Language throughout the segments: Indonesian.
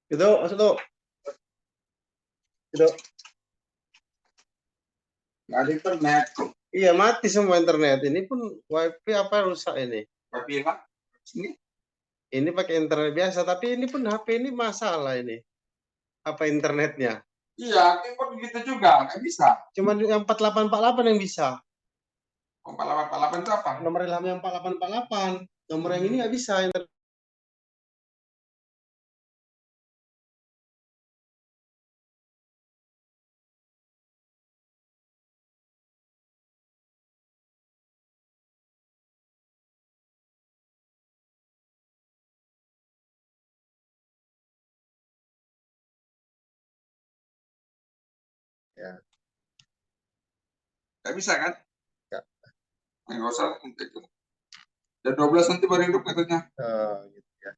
Gitu, masuk tuh. Gitu. Nggak ada internet. Iya, mati semua internet. Ini pun wifi apa rusak ini? Tapi enak. Sini. Ini pakai internet biasa, tapi ini pun HP ini masalah ini. Apa internetnya? Iya, keyboard begitu juga, nggak bisa. Cuma yang 4848 yang bisa. 4848 itu apa? Nomor ilham yang 4848. Nomor yang ini nggak bisa. Ya. Nggak bisa kan? Ya. Nggak usah. Dan 12 nanti baru hidup katanya. Gitu ya.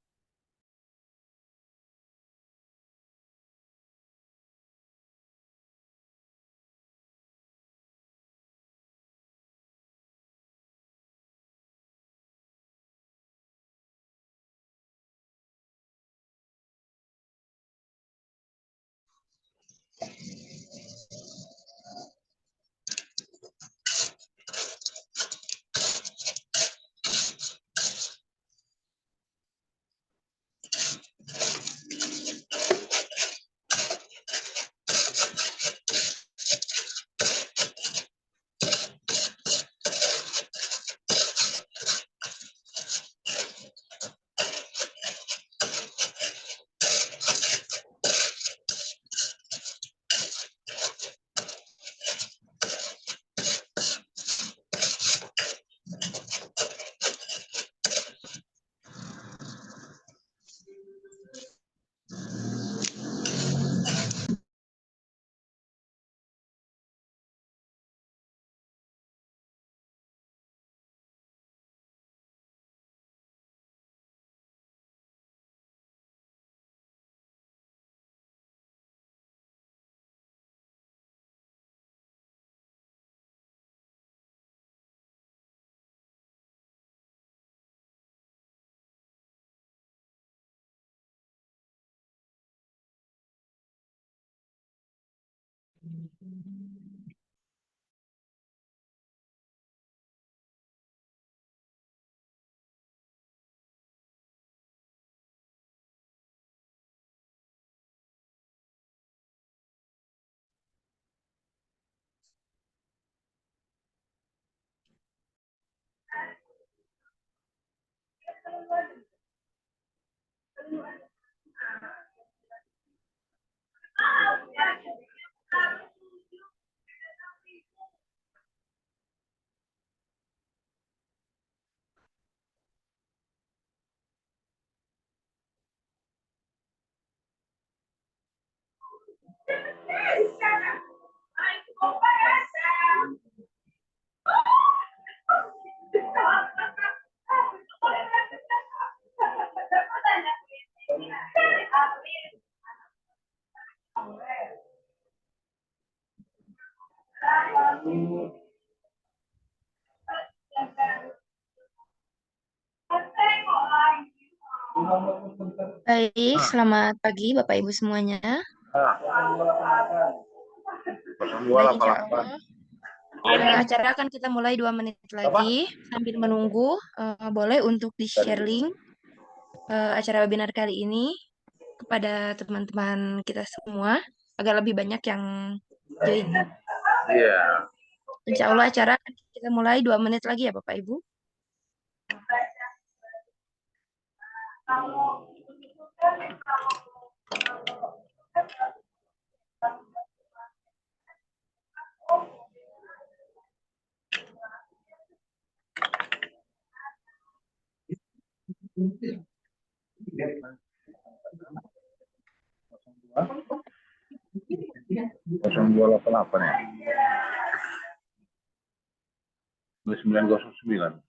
Baik, selamat pagi Bapak Ibu semuanya. Baik, insya Allah. Acara akan kita mulai 2 menit lagi. Sambil menunggu, boleh untuk di-share link acara webinar kali ini kepada teman-teman kita semua agar lebih banyak yang join. Iya. Insya Allah acara akan kita mulai 2 menit lagi ya Bapak Ibu. Kosong 288 ya. 2909.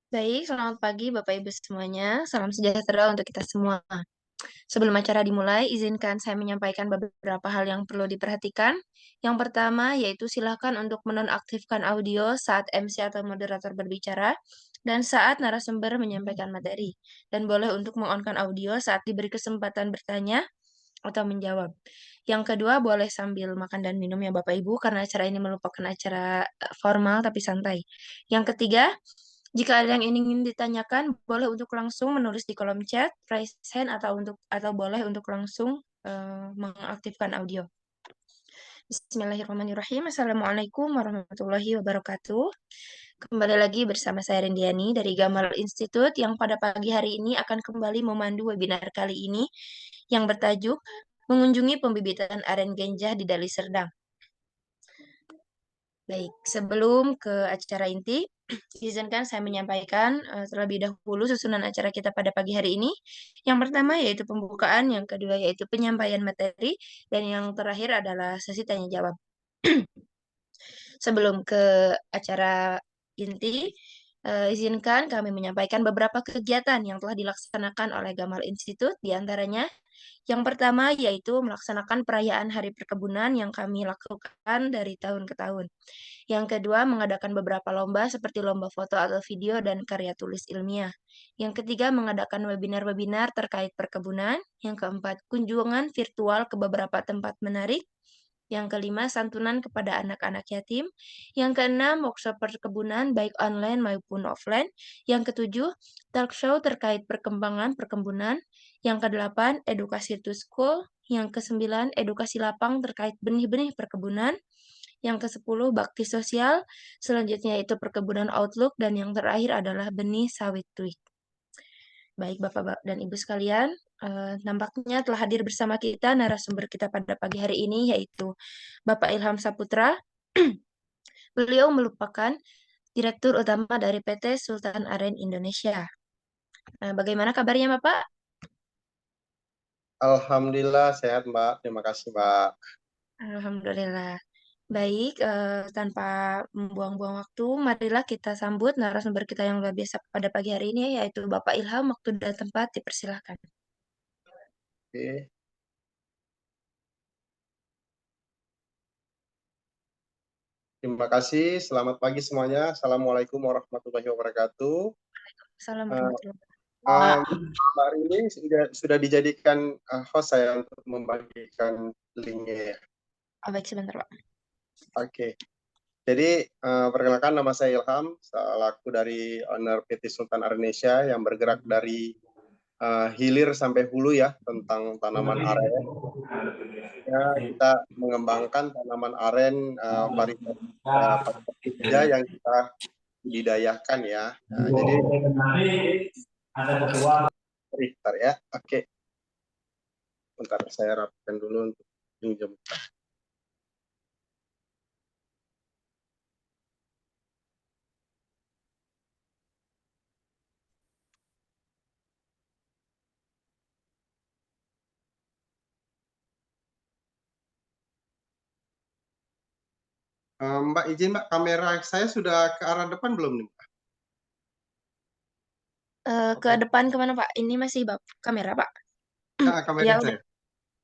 Baik, selamat pagi Bapak Ibu semuanya. Salam sejahtera untuk kita semua. Sebelum acara dimulai, izinkan saya menyampaikan beberapa hal yang perlu diperhatikan. Yang pertama, yaitu silakan untuk menonaktifkan audio saat MC atau moderator berbicara dan saat narasumber menyampaikan materi. Dan boleh untuk mengonkan audio saat diberi kesempatan bertanya atau menjawab. Yang kedua, boleh sambil makan dan minum ya Bapak Ibu, karena acara ini merupakan acara formal tapi santai. Yang ketiga, jika ada yang ingin ditanyakan, boleh untuk langsung menulis di kolom chat, raise hand, atau boleh untuk langsung mengaktifkan audio. Bismillahirrahmanirrahim. Assalamualaikum warahmatullahi wabarakatuh. Kembali lagi bersama saya Rendiani dari Gamal Institute yang pada pagi hari ini akan kembali memandu webinar kali ini yang bertajuk Mengunjungi Pembibitan Aren Genjah di Deli Serdang. Baik, sebelum ke acara inti, izinkan saya menyampaikan terlebih dahulu susunan acara kita pada pagi hari ini. Yang pertama yaitu pembukaan, yang kedua yaitu penyampaian materi, dan yang terakhir adalah sesi tanya jawab. Sebelum ke acara inti, izinkan kami menyampaikan beberapa kegiatan yang telah dilaksanakan oleh Gamal Institute, di antaranya yang pertama yaitu melaksanakan perayaan Hari Perkebunan yang kami lakukan dari tahun ke tahun. Yang kedua, mengadakan beberapa lomba seperti lomba foto atau video dan karya tulis ilmiah. Yang ketiga, mengadakan webinar-webinar terkait perkebunan. Yang keempat, kunjungan virtual ke beberapa tempat menarik. Yang kelima, santunan kepada anak-anak yatim. Yang keenam, workshop perkebunan baik online maupun offline. Yang ketujuh, talk show terkait perkembangan perkebunan. Yang kedelapan, edukasi to school. Yang kesembilan, edukasi lapang terkait benih-benih perkebunan. Yang ke-10, bakti sosial. Selanjutnya itu perkebunan outlook. Dan yang terakhir adalah benih sawit tuik. Baik Bapak dan Ibu sekalian, nampaknya telah hadir bersama kita narasumber kita pada pagi hari ini, yaitu Bapak Ilham Saputra. Beliau merupakan Direktur Utama dari PT Sultan Aren Indonesia. Bagaimana kabarnya Bapak? Alhamdulillah sehat Mbak. Terima kasih Mbak. Alhamdulillah. Baik, tanpa membuang-buang waktu, marilah kita sambut narasumber kita yang luar biasa pada pagi hari ini, yaitu Bapak Ilham. Waktu dan tempat dipersilahkan. Oke. Terima kasih. Selamat pagi semuanya. Assalamualaikum warahmatullahi wabarakatuh. Assalamualaikum Mbak ini sudah dijadikan host saya untuk membagikan linknya ya. Baik, sebentar Pak. Oke. Jadi perkenalkan nama saya Ilham, selaku dari owner PT Sultan Aren Indonesia yang bergerak dari hilir sampai hulu ya tentang tanaman aren. Ya, kita mengembangkan tanaman aren varietas ganja yang kita budidayakan ya. Jadi bentar ya. Oke. Bentar saya rapikan dulu untuk pinjam. Mbak izin Mbak, kamera saya sudah ke arah depan belum nih? Ke depan kemana Pak? Ini masih kamera Pak? Kamera Ya saya. udah,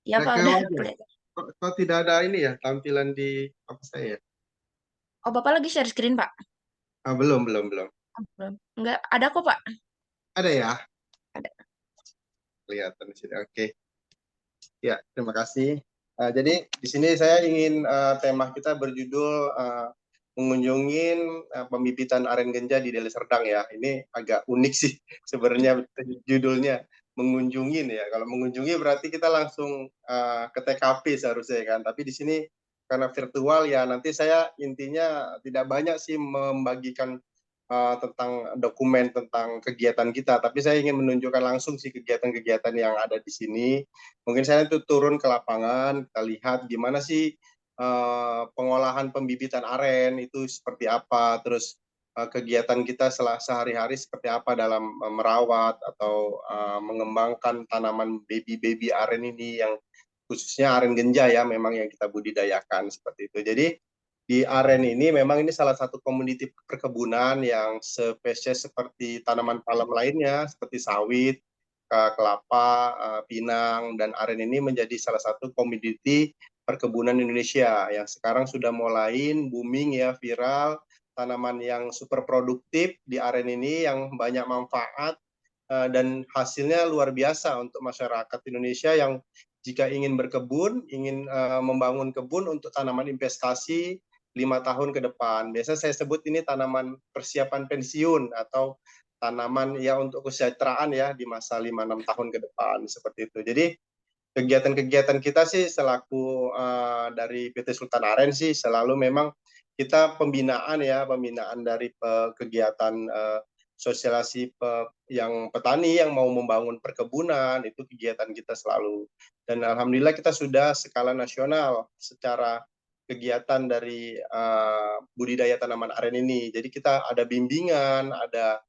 ya Pak Ke udah wajah. kelihatan. Kok tidak ada ini ya tampilan di apa saya ya? Oh Bapak lagi share screen Pak? Belum. Oh, belum. Enggak, ada kok Pak. Ada ya? Ada. Kelihatan di sini. Oke. Ya, terima kasih. Jadi di sini saya ingin tema kita berjudul mengunjungi pembibitan aren genja di Deli Serdang ya. Ini agak unik sih sebenarnya judulnya mengunjungin ya. Kalau mengunjungi berarti kita langsung ke TKP seharusnya kan. Tapi di sini karena virtual ya nanti saya intinya tidak banyak sih membagikan tentang dokumen tentang kegiatan kita, tapi saya ingin menunjukkan langsung sih kegiatan-kegiatan yang ada di sini. Mungkin saya itu turun ke lapangan, kita lihat gimana sih pengolahan pembibitan aren itu seperti apa, terus kegiatan kita sehari-hari seperti apa dalam merawat atau mengembangkan tanaman baby aren ini yang khususnya aren genja ya, memang yang kita budidayakan seperti itu. Jadi di aren ini memang ini salah satu komoditi perkebunan yang spesies seperti tanaman palem lainnya seperti sawit, kelapa, pinang, dan aren ini menjadi salah satu komoditi perkebunan Indonesia yang sekarang sudah mulai booming ya, viral, tanaman yang super produktif di aren ini yang banyak manfaat dan hasilnya luar biasa untuk masyarakat Indonesia yang jika ingin berkebun, ingin membangun kebun untuk tanaman investasi 5 tahun ke depan. Biasa saya sebut ini tanaman persiapan pensiun atau tanaman ya untuk kesejahteraan ya di masa 5-6 tahun ke depan seperti itu. Jadi kegiatan-kegiatan kita sih selaku dari PT Sultan Aren sih selalu memang kita pembinaan dari kegiatan sosialisasi yang petani yang mau membangun perkebunan itu kegiatan kita selalu. Dan alhamdulillah kita sudah skala nasional secara kegiatan dari budidaya tanaman aren ini. Jadi kita ada bimbingan, ada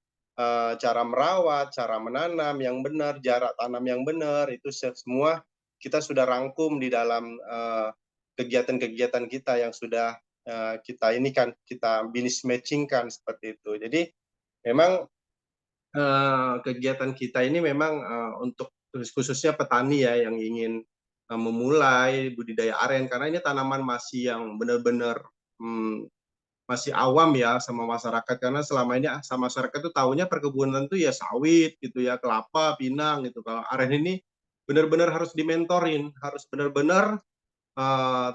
cara merawat, cara menanam yang benar, jarak tanam yang benar, itu semua kita sudah rangkum di dalam kegiatan-kegiatan kita yang sudah kita ini kan kita bisnis matching kan seperti itu. Jadi memang kegiatan kita ini memang untuk khususnya petani ya yang ingin memulai budidaya aren karena ini tanaman masih yang benar-benar masih awam ya sama masyarakat karena selama ini sama masyarakat itu tahunya perkebunan itu ya sawit gitu ya, kelapa, pinang gitu. Kalau aren ini benar-benar harus dimentorin, harus benar-benar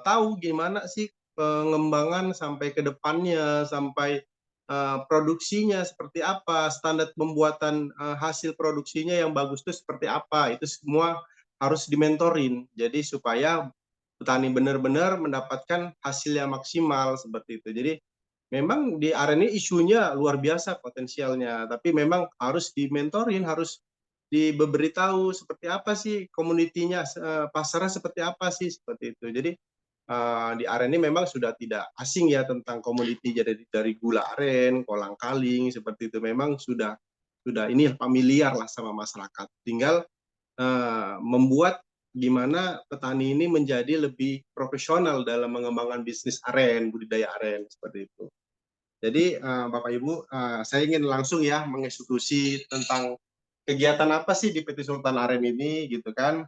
tahu gimana sih pengembangan sampai ke depannya, sampai produksinya seperti apa, standar pembuatan hasil produksinya yang bagus itu seperti apa, itu semua harus dimentorin. Jadi supaya petani benar-benar mendapatkan hasil yang maksimal seperti itu. Jadi memang di aren ini isunya luar biasa potensialnya, tapi memang harus dimentorin, harus diberitahu seperti apa sih komunitinya, pasarnya seperti apa sih seperti itu. Jadi di aren ini memang sudah tidak asing ya tentang komoditi dari gula aren, kolang kaling seperti itu memang sudah ini familiar lah sama masyarakat. Tinggal membuat gimana petani ini menjadi lebih profesional dalam mengembangkan bisnis aren, budidaya aren seperti itu. Jadi Bapak Ibu, saya ingin langsung ya mengeksekusi tentang kegiatan apa sih di PT Sultan Aren ini gitu kan,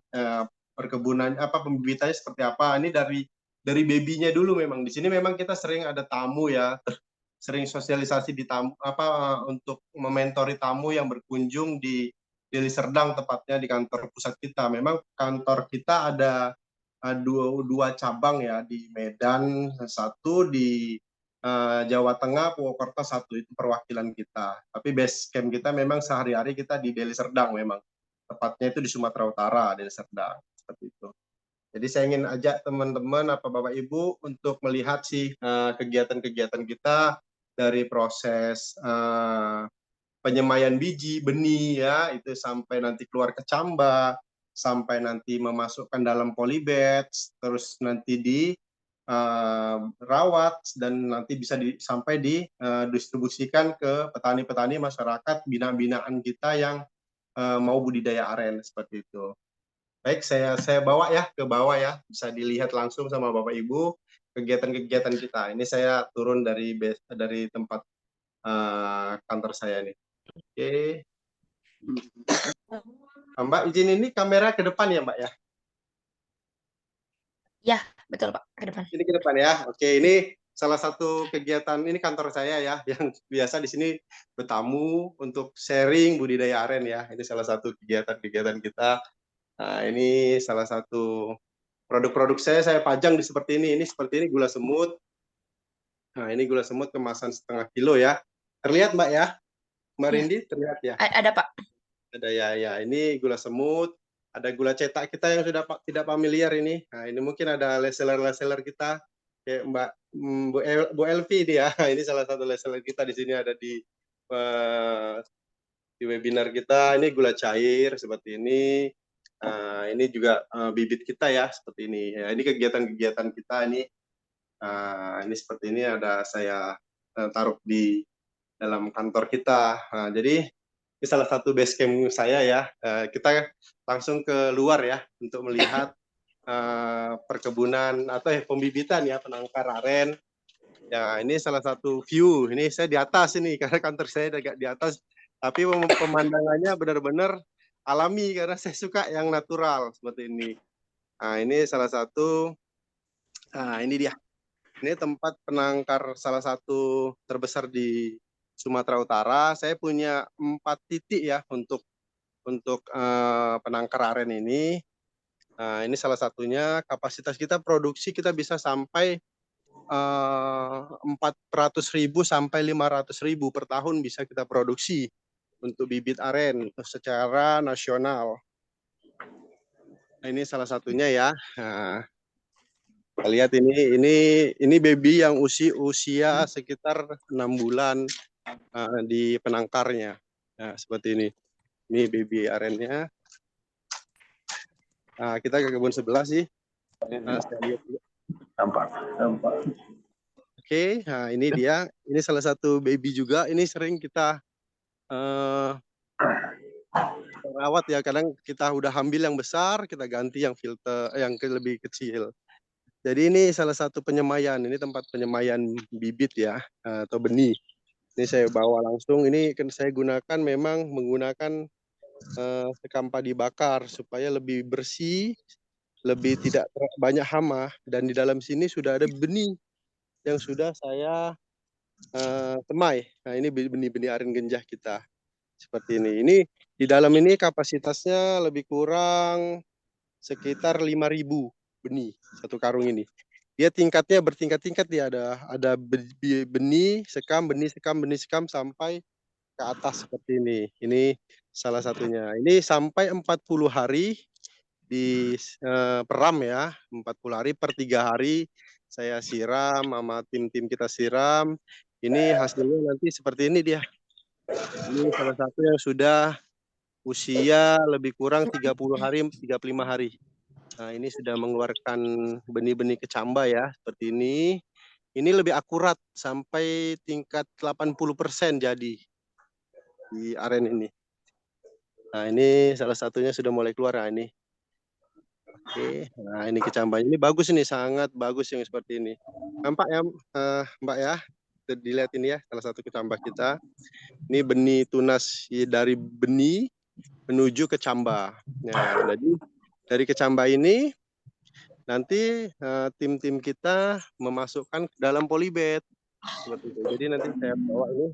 perkebunan apa pembibitannya seperti apa. Ini dari babynya dulu memang di sini memang kita sering ada tamu ya, sering sosialisasi di tamu apa untuk mementori tamu yang berkunjung di Deli Serdang tepatnya di kantor pusat kita. Memang kantor kita ada dua cabang ya di Medan, satu di Jawa Tengah, Purwokerto satu itu perwakilan kita. Tapi base camp kita memang sehari-hari kita di Deli Serdang memang tepatnya itu di Sumatera Utara, di Serdang, seperti itu. Jadi saya ingin ajak teman-teman, Bapak Ibu, untuk melihat sih kegiatan-kegiatan kita dari proses penyemaian biji, benih ya, itu sampai nanti keluar ke camba, sampai nanti memasukkan dalam polybag, terus nanti rawat dan nanti bisa sampai didistribusikan ke petani-petani masyarakat binaan kita yang mau budidaya aren seperti itu. Baik, saya bawa ya ke bawah ya, bisa dilihat langsung sama Bapak Ibu kegiatan-kegiatan kita. Ini saya turun dari tempat kantor saya nih. Oke. Mbak izin ini kamera ke depan ya Mbak ya? Ya, betul Pak, ke depan. Ini ke depan ya. Oke, ini salah satu kegiatan, ini kantor saya ya, yang biasa di sini bertamu untuk sharing budidaya aren ya. Ini salah satu kegiatan-kegiatan kita. Nah, ini salah satu produk-produk saya pajang di seperti ini. Ini seperti ini gula semut. Nah, ini gula semut kemasan 0,5 kilo ya. Terlihat Mbak ya? Mbak Ya. Rindi, terlihat ya? Ada Pak. Ada ya. Ini gula semut. Ada gula cetak kita yang sudah tidak familiar ini. Nah, ini mungkin ada reseller-reseller kita. Kayak Bu Elvi ini ya. Ini salah satu reseller kita di sini ada di webinar kita. Ini gula cair seperti ini. Ini juga bibit kita ya seperti ini. Ya, ini kegiatan-kegiatan kita ini. Ini seperti ini ada saya taruh di dalam kantor kita. Jadi ini salah satu base camp saya ya. Kita langsung ke luar ya untuk melihat perkebunan atau pembibitan ya penangkar aren. Ya ini salah satu view. Ini saya di atas ini karena kantor saya agak di atas. Tapi pemandangannya benar-benar alami karena saya suka yang natural seperti ini. Nah ini salah satu. Nah ini dia. Ini tempat penangkar salah satu terbesar di Sumatera Utara. Saya punya 4 titik ya untuk penangkar aren ini. Nah, ini salah satunya. Kapasitas kita produksi kita bisa sampai 400.000 sampai 500.000 per tahun bisa kita produksi untuk bibit aren secara nasional. Nah, ini salah satunya ya. Nah, kita lihat ini baby yang usia sekitar 6 bulan di penangkarnya. Nah, seperti ini. Ini baby arennya. Nah, kita ke kebun sebelah sih. Nah, saya lihat juga. Tampak. Oke, nah ini dia. Ini salah satu baby juga. Ini sering kita rawat ya. Kadang kita udah ambil yang besar, kita ganti yang filter yang lebih kecil. Jadi ini salah satu penyemaian. Ini tempat penyemaian bibit ya atau benih. Ini saya bawa langsung. Ini kan saya gunakan memang menggunakan sekam padi bakar supaya lebih bersih, lebih tidak banyak hama. Dan di dalam sini sudah ada benih yang sudah saya semai. Nah ini benih-benih aren genjah kita seperti ini. Ini di dalam ini kapasitasnya lebih kurang sekitar 5.000 benih satu karung ini. Dia tingkatnya bertingkat-tingkat dia ada benih sekam sampai ke atas seperti ini. Ini salah satunya. Ini sampai 40 hari di peram ya. 40 hari per 3 hari saya siram sama tim-tim kita siram. Ini hasilnya nanti seperti ini dia. Ini salah satu yang sudah usia lebih kurang 30 hari, 35 hari. Nah, ini sudah mengeluarkan benih-benih kecamba ya, seperti ini. Ini lebih akurat sampai tingkat 80% jadi di aren ini. Nah, ini salah satunya sudah mulai keluar. Nah, ini. Oke, nah ini kecambanya. Ini bagus ini, sangat bagus yang seperti ini. Nampak ya Mbak ya? Dilihat ini ya, salah satu kecambah kita. Ini benih tunas dari benih menuju kecambah. Nah, jadi dari kecambah ini nanti tim-tim kita memasukkan ke dalam polybag seperti itu. Jadi nanti saya bawa ini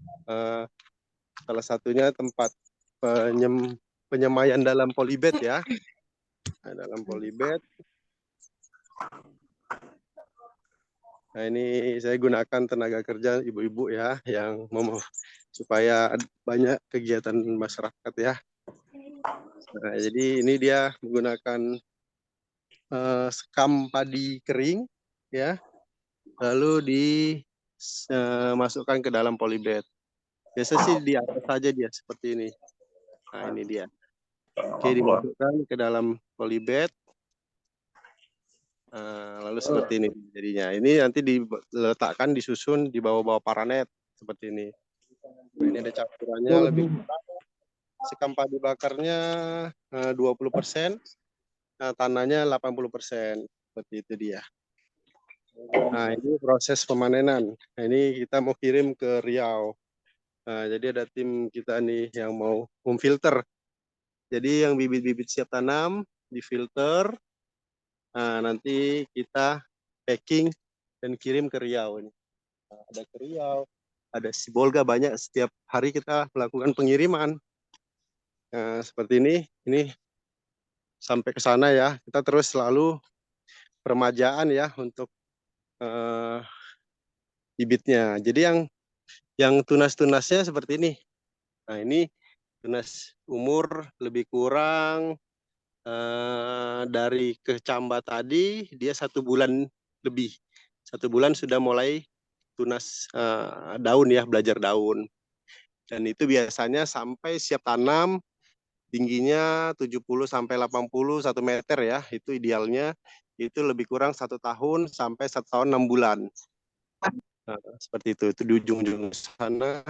salah satunya tempat penyemaian dalam polybag ya. Nah, dalam polybag. Nah, ini saya gunakan tenaga kerja ibu-ibu ya yang supaya banyak kegiatan masyarakat ya. Nah, jadi ini dia menggunakan sekam padi kering, ya, lalu dimasukkan ke dalam polybag. Biasa sih di atas saja dia seperti ini. Nah, ini dia. Oke, dimasukkan ke dalam polybag. Lalu seperti ini jadinya. Ini nanti diletakkan, disusun di bawah-bawah paranet seperti ini. Nah, ini ada campurannya lebih kurang sekam padi bakarnya 20%, tanahnya 80%. Seperti itu dia. Nah, ini proses pemanenan. Nah, ini kita mau kirim ke Riau. Nah, jadi ada tim kita nih yang mau memfilter. Jadi yang bibit-bibit siap tanam difilter. Nah, nanti kita packing dan kirim ke Riau ini. Nah, ada ke Riau, ada Sibolga, banyak, setiap hari kita melakukan pengiriman. Nah, seperti ini sampai ke sana ya. Kita terus selalu permajaan ya untuk bibitnya. Jadi yang tunas-tunasnya seperti ini. Nah, ini tunas umur lebih kurang dari kecamba tadi dia 1 bulan lebih. 1 bulan sudah mulai tunas daun ya, belajar daun. Dan itu biasanya sampai siap tanam, tingginya 70 sampai 80 1 meter ya. Itu idealnya, itu lebih kurang 1 tahun sampai 1 tahun 6 bulan. Nah, seperti itu di ujung-ujung sana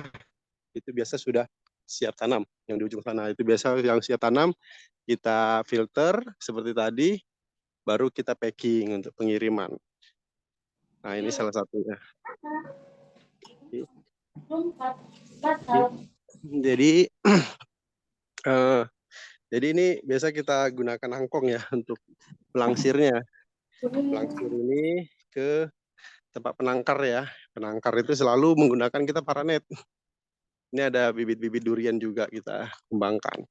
itu biasa sudah siap tanam. Yang di ujung sana itu biasa yang siap tanam, kita filter seperti tadi, baru kita packing untuk pengiriman. Nah, ini salah satunya. Jadi jadi ini biasa kita gunakan angkong ya untuk pelangsirnya. Pelangsir ini ke tempat penangkar ya. Penangkar itu selalu menggunakan kita paranet. Ini ada bibit-bibit durian juga kita kembangkan.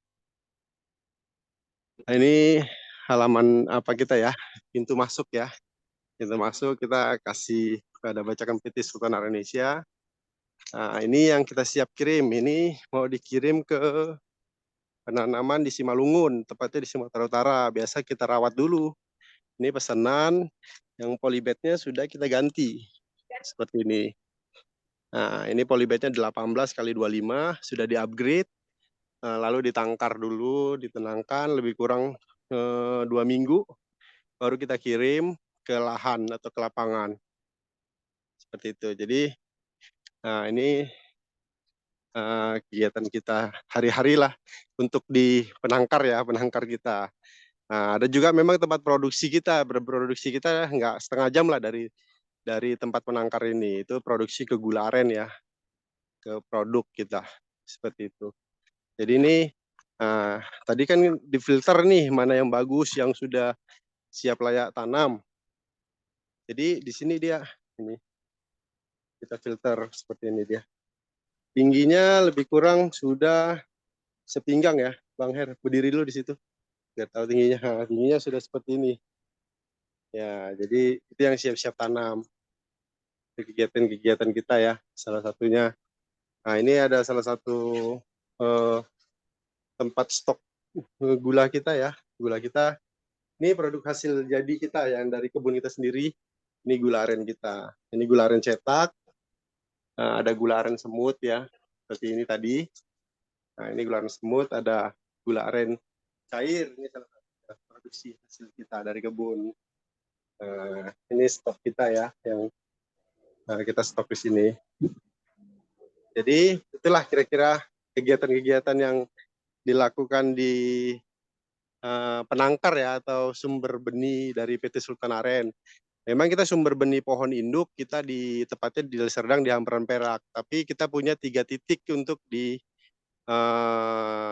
Nah, ini halaman apa kita ya? Pintu masuk ya. Pintu masuk kita kasih pada bacakan PT Sultan Indonesia. Nah, ini yang kita siap kirim. Ini mau dikirim ke penanaman di Simalungun, tepatnya di Sumatera Utara. Biasa kita rawat dulu. Ini pesanan yang polybagnya sudah kita ganti. Seperti ini. Nah, ini polybagnya 18 kali 25, sudah di-upgrade. Lalu ditangkar dulu, ditenangkan lebih kurang 2 minggu. Baru kita kirim ke lahan atau ke lapangan. Seperti itu. Jadi, ini kegiatan kita hari-hari lah untuk di penangkar ya, penangkar kita. Nah, ada juga memang tempat produksi kita, berproduksi kita nggak setengah jam lah dari tempat penangkar ini. Itu produksi ke gula aren ya, ke produk kita, seperti itu. Jadi ini, tadi kan difilter nih, mana yang bagus, yang sudah siap layak tanam. Jadi di sini dia, ini kita filter seperti ini dia. Tingginya lebih kurang sudah sepinggang ya, Bang Her, berdiri dulu di situ. Biar tahu tingginya. Nah, tingginya sudah seperti ini. Ya, jadi itu yang siap-siap tanam. Kegiatan-kegiatan kita ya, salah satunya. Nah, ini ada salah satu tempat stok gula kita ya. Gula kita, ini produk hasil jadi kita yang dari kebun kita sendiri. Ini gula aren kita. Ini gula aren cetak. Ada gula aren semut ya, seperti ini tadi. Nah, ini gula aren semut, ada gula aren cair. Ini salah satu produksi hasil kita dari kebun. Ini stok kita ya, yang kita stok di sini. Jadi itulah kira-kira kegiatan-kegiatan yang dilakukan di penangkar ya, atau sumber benih dari PT Sultan Aren. Memang kita sumber benih pohon induk kita tepatnya di Deli Serdang di Hamparan Perak, tapi kita punya 3 titik untuk di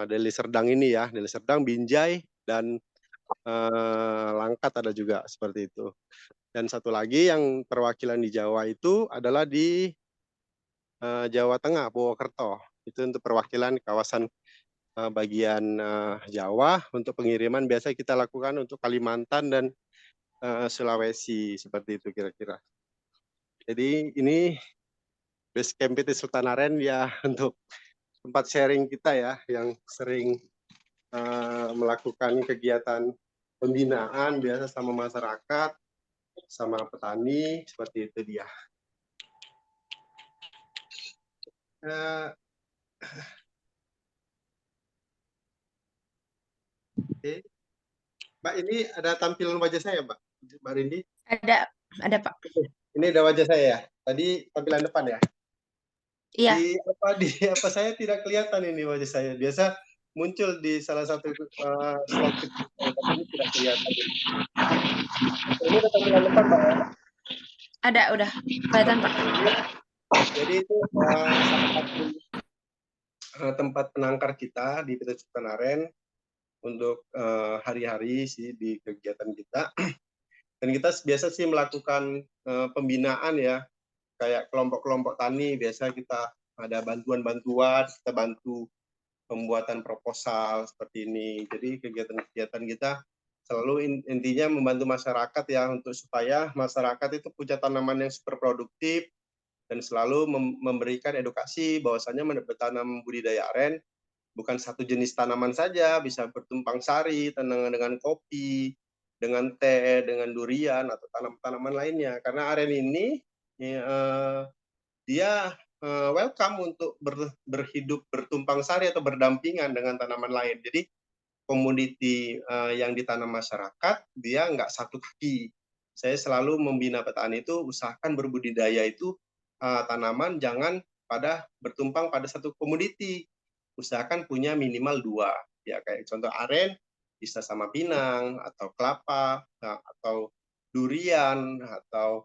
Deli Serdang ini ya, Deli Serdang, Binjai, dan Langkat ada juga seperti itu. Dan satu lagi yang perwakilan di Jawa itu adalah di Jawa Tengah, Purwokerto. Itu untuk perwakilan kawasan bagian Jawa. Untuk pengiriman biasa kita lakukan untuk Kalimantan dan Sulawesi, seperti itu kira-kira. Jadi ini base camp PT Sultan Aren ya, untuk tempat sharing kita ya, yang sering melakukan kegiatan pembinaan biasa sama masyarakat, sama petani, seperti itu dia. Oke. Mbak, ini ada tampilan wajah saya, Mbak Rindi? Ada Pak. Ini ada wajah saya ya. Tadi tampilan depan ya. Iya. Di apa saya tidak kelihatan ini wajah saya. Biasa muncul di salah satu slide tapi ini tidak kelihatan. Ini ada tampilan depan, Mbak. Ada, udah kelihatan Pak. Jadi itu salah satu tempat penangkar kita di PT Sultan Aren untuk hari-hari sih di kegiatan kita. Dan kita biasa sih melakukan pembinaan ya, kayak kelompok-kelompok tani. Biasa kita ada bantuan-bantuan, kita bantu pembuatan proposal seperti ini. Jadi kegiatan-kegiatan kita selalu intinya membantu masyarakat ya, untuk supaya masyarakat itu punya tanaman yang super produktif dan selalu memberikan edukasi bahwasanya bertanam budidaya aren bukan satu jenis tanaman saja, bisa bertumpang sari, dengan kopi, dengan teh, dengan durian atau tanaman-tanaman lainnya. Karena aren ini dia welcome untuk berhidup bertumpang sari atau berdampingan dengan tanaman lain. Jadi komoditi yang ditanam masyarakat dia nggak satu kaki. Saya selalu membina petani itu usahakan berbudidaya itu tanaman jangan bertumpang pada satu komoditi. Usahakan punya minimal 2. Ya kayak contoh aren bisa sama pinang atau kelapa atau durian atau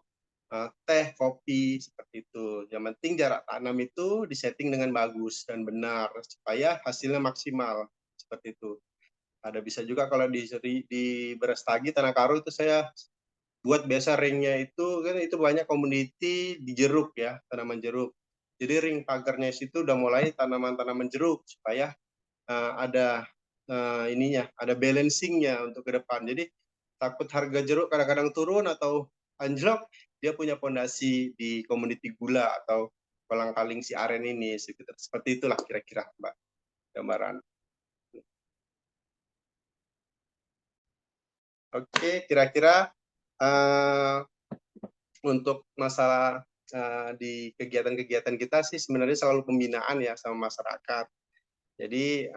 teh, kopi, seperti itu. Yang penting jarak tanam itu disetting dengan bagus dan benar supaya hasilnya maksimal, seperti itu. Ada bisa juga kalau di Brastagi Tanah Karo itu saya buat biasa ringnya itu kan itu banyak community di jeruk ya, tanaman jeruk. Jadi ring pagarnya situ udah mulai tanaman-tanaman jeruk supaya ada ada balancingnya untuk ke depan. Jadi takut harga jeruk kadang-kadang turun atau anjlok, dia punya fondasi di komoditi gula atau kolang-kaling si aren ini. Seperti itulah kira-kira, Mbak, gambaran. Oke, kira-kira untuk masalah di kegiatan-kegiatan kita sih sebenarnya selalu pembinaan ya sama masyarakat. Jadi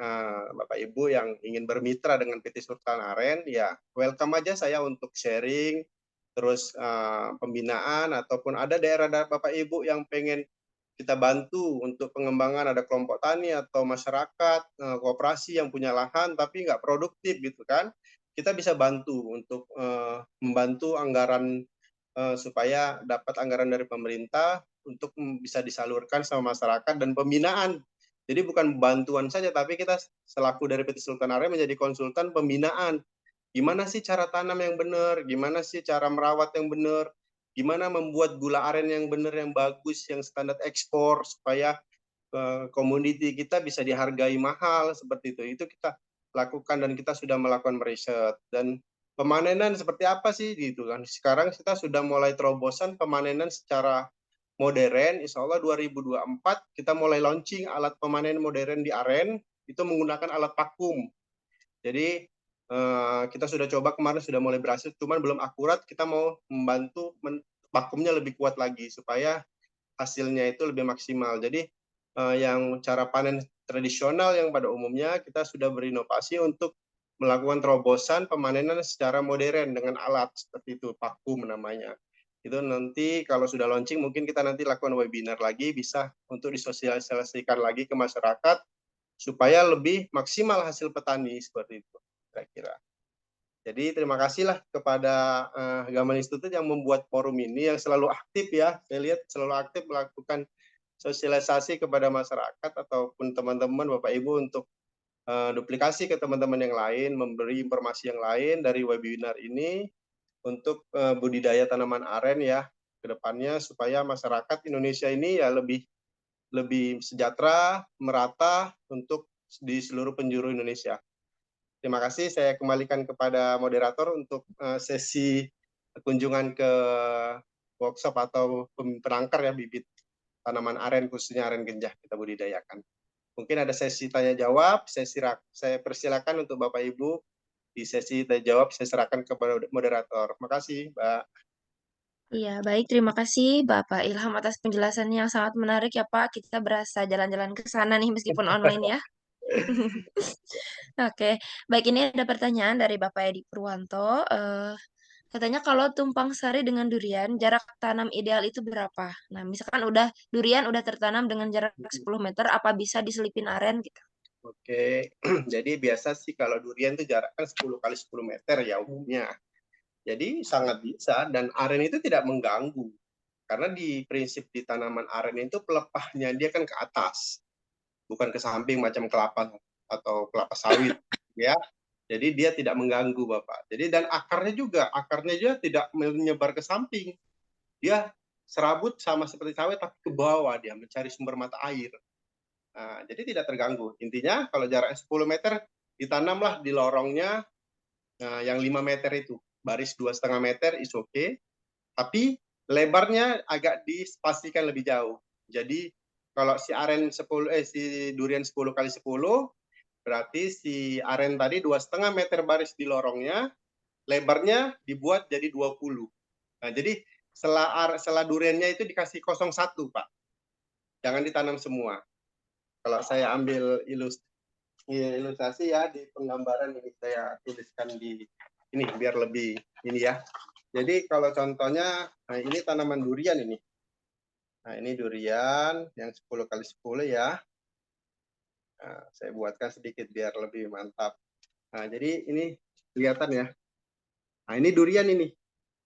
Bapak Ibu yang ingin bermitra dengan PT Sultan Aren, ya welcome aja saya untuk sharing, terus pembinaan, ataupun ada daerah Bapak Ibu yang pengen kita bantu untuk pengembangan, ada kelompok tani atau masyarakat, koperasi yang punya lahan tapi nggak produktif gitu kan, kita bisa bantu untuk membantu anggaran supaya dapat anggaran dari pemerintah untuk bisa disalurkan sama masyarakat dan pembinaan. Jadi bukan bantuan saja, tapi kita selaku dari PT Sultan Aren menjadi konsultan pembinaan. Gimana sih cara tanam yang benar? Gimana sih cara merawat yang benar? Gimana membuat gula aren yang benar, yang bagus, yang standar ekspor, supaya komoditi kita bisa dihargai mahal, seperti itu. Itu kita lakukan dan kita sudah melakukan riset. Dan pemanenan seperti apa sih gitu kan. Sekarang kita sudah mulai terobosan pemanenan secara modern. Insya Allah 2024 kita mulai launching alat pemanen modern di aren, itu menggunakan alat vakum. Jadi kita sudah coba kemarin, sudah mulai berhasil, cuman belum akurat. Kita mau membantu vakumnya lebih kuat lagi supaya hasilnya itu lebih maksimal. Jadi yang cara panen tradisional yang pada umumnya kita sudah berinovasi untuk melakukan terobosan pemanenan secara modern dengan alat seperti itu, vakum namanya. Itu nanti kalau sudah launching mungkin kita nanti lakukan webinar lagi, bisa untuk disosialisasikan lagi ke masyarakat supaya lebih maksimal hasil petani, seperti itu kira-kira. Jadi terima kasihlah kepada Gaman Institute yang membuat forum ini, yang selalu aktif ya. Saya lihat selalu aktif melakukan sosialisasi kepada masyarakat ataupun teman-teman Bapak Ibu untuk duplikasi ke teman-teman yang lain, memberi informasi yang lain dari webinar ini untuk budidaya tanaman aren ya ke depannya, supaya masyarakat Indonesia ini ya lebih sejahtera, merata untuk di seluruh penjuru Indonesia. Terima kasih, saya kembalikan kepada moderator untuk sesi kunjungan ke workshop atau penangkar ya bibit tanaman aren, khususnya aren genjah kita budidayakan. Mungkin ada sesi tanya jawab, saya persilakan untuk Bapak Ibu di sesi tanya jawab, saya serahkan kepada moderator. Terima kasih, Mbak. Iya, baik. Terima kasih Bapak Ilham atas penjelasannya yang sangat menarik ya Pak. Kita berasa jalan-jalan ke sana nih meskipun online ya. Oke, baik, ini ada pertanyaan dari Bapak Edi Purwanto. Katanya kalau tumpang sari dengan durian, jarak tanam ideal itu berapa? Nah, misalkan durian udah tertanam dengan jarak 10 meter, apa bisa diselipin aren gitu? Oke, jadi biasa sih kalau durian itu jaraknya 10 kali 10 meter ya umumnya. Jadi sangat bisa, dan aren itu tidak mengganggu. Karena di prinsip di tanaman aren itu pelepahnya dia kan ke atas, bukan ke samping macam kelapa atau kelapa sawit, ya. Jadi dia tidak mengganggu, Bapak. Jadi dan akarnya juga tidak menyebar ke samping. Dia serabut sama seperti sawit tapi ke bawah, dia mencari sumber mata air. Nah, jadi tidak terganggu. Intinya kalau jaraknya 10 meter ditanamlah di lorongnya yang 5 meter itu. Baris 2,5 meter is okay. Tapi lebarnya agak dispasikan lebih jauh. Jadi kalau si durian 10 kali 10, berarti si aren tadi 2,5 meter baris di lorongnya, lebarnya dibuat jadi 20. Nah, jadi setelah duriannya itu dikasih 01, Pak. Jangan ditanam semua. Kalau saya ambil ilustrasi ya di penggambaran ini saya tuliskan di ini biar lebih ini ya. Jadi kalau contohnya, nah ini tanaman durian ini. Nah, ini durian yang 10 kali 10 ya. Nah, saya buatkan sedikit biar lebih mantap. Nah, jadi ini kelihatan ya. Nah, ini durian ini.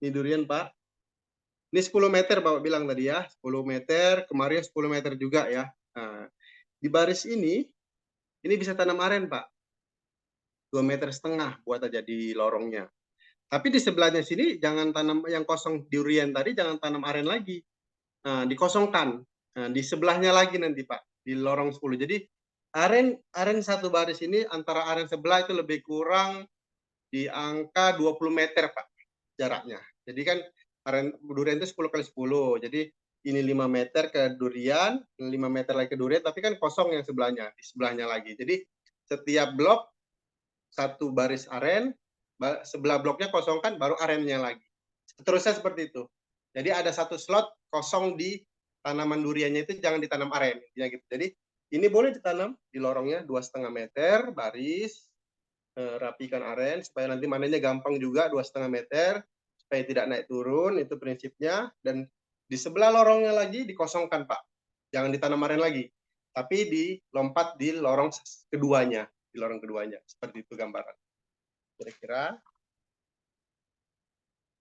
Ini durian, Pak. Ini 10 meter Bapak bilang tadi ya. 10 meter, kemarin 10 meter juga ya. Nah, di baris ini bisa tanam aren, Pak. 2,5 meter buat aja di lorongnya. Tapi di sebelahnya sini jangan tanam yang kosong durian tadi, jangan tanam aren lagi. Nah, dikosongkan. Nah, di sebelahnya lagi nanti Pak, di lorong 10. Jadi aren satu baris ini antara aren sebelah itu lebih kurang di angka 20 meter Pak jaraknya. Jadi kan aren durian itu 10 kali 10. Jadi ini 5 meter ke durian, 5 meter lagi ke durian, tapi kan kosong yang sebelahnya, di sebelahnya lagi. Jadi setiap blok satu baris aren, sebelah bloknya kosongkan, baru arennya lagi. Seterusnya seperti itu. Jadi ada satu slot kosong di tanaman duriannya itu jangan ditanam aren. Ya gitu. Jadi ini boleh ditanam di lorongnya 2,5 meter, baris, rapikan aren, supaya nanti manennya gampang juga 2,5 meter, supaya tidak naik turun, itu prinsipnya. Dan di sebelah lorongnya lagi dikosongkan, Pak. Jangan ditanam aren lagi. Tapi dilompat di lorong keduanya. Di lorong keduanya. Seperti itu gambaran. Kira-kira.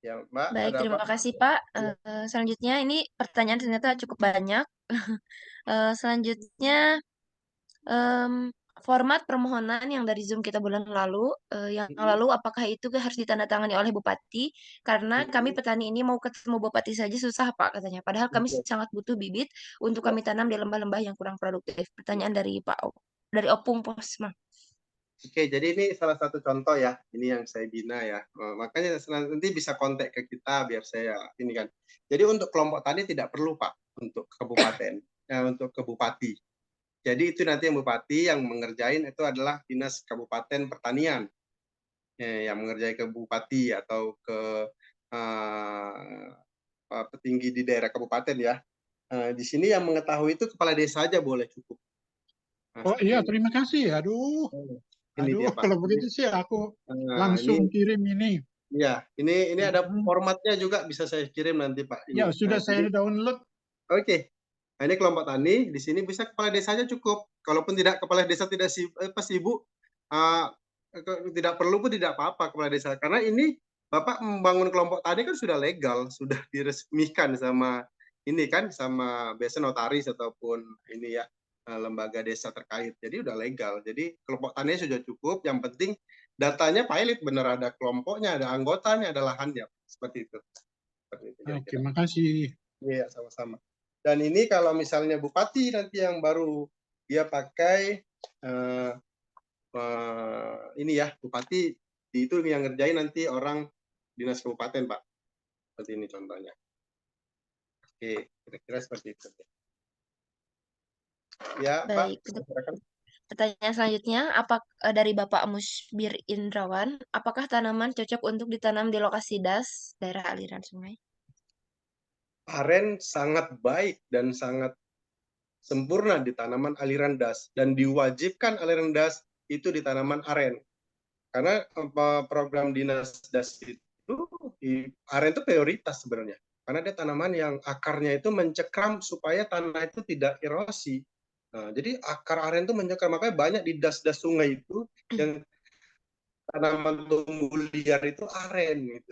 Ya, Mbak, Baik, ada apa? terima kasih Pak. Ya. Selanjutnya ini pertanyaan ternyata cukup banyak. Selanjutnya em, format permohonan yang dari Zoom kita bulan lalu, yang lalu apakah itu harus ditandatangani oleh Bupati? Karena kami petani ini mau ketemu Bupati saja susah Pak katanya. Padahal kami sangat butuh bibit untuk Ya. kami tanam di lembah-lembah yang kurang produktif. Pertanyaan dari dari Opung Posma. Oke, jadi ini salah satu contoh ya, ini yang saya bina ya. Makanya nanti bisa kontak ke kita biar saya ini kan. Jadi untuk kelompok tani tidak perlu Pak untuk kabupaten, untuk ke bupati. Jadi itu nanti yang bupati yang mengerjain itu adalah dinas kabupaten pertanian, yang mengerjai ke bupati atau ke petinggi di daerah kabupaten ya. Di sini yang mengetahui itu kepala desa aja boleh cukup. Nah, Oh seperti iya, ini. terima kasih. Aduh, Ini dia Pak. kalau Jadi, begitu sih aku ini langsung kirim ini. ya, ini ada Hmm. formatnya juga bisa saya kirim nanti Pak Ya, ini. sudah saya download. Oke. Nah, ini kelompok tani, di sini bisa kepala desanya cukup. Kalaupun tidak kepala desa tidak sibuk, uh, tidak perlu pun tidak apa-apa kepala desa. Karena ini Bapak membangun kelompok tani kan sudah legal, sudah diresmikan sama ini kan sama biasa notaris ataupun ini ya lembaga desa terkait. Jadi udah legal. Jadi kelompok tani sudah cukup. Yang penting datanya valid, benar ada kelompoknya, ada anggotanya, ada lahannya. Seperti itu. Seperti itu Oke, kira-kira. makasih. Iya, sama-sama. Dan ini kalau misalnya bupati nanti yang baru dia pakai ini ya, bupati itu yang ngerjain nanti orang dinas kabupaten, Pak. Seperti ini contohnya. Oke, kira-kira seperti itu. Ya, Pak, Baik, untuk pertanyaan selanjutnya, dari Bapak Musbir Indrawan, apakah tanaman cocok untuk ditanam di lokasi das, daerah aliran sungai? Aren sangat baik dan sangat sempurna di tanaman aliran das dan diwajibkan aliran das itu di tanaman aren. Karena program dinas das itu aren itu prioritas sebenarnya. Karena dia tanaman yang akarnya itu mencekram supaya tanah itu tidak erosi. Nah, jadi akar aren itu mencekram, makanya banyak di das-das sungai itu yang tanaman tumbuh liar itu aren gitu.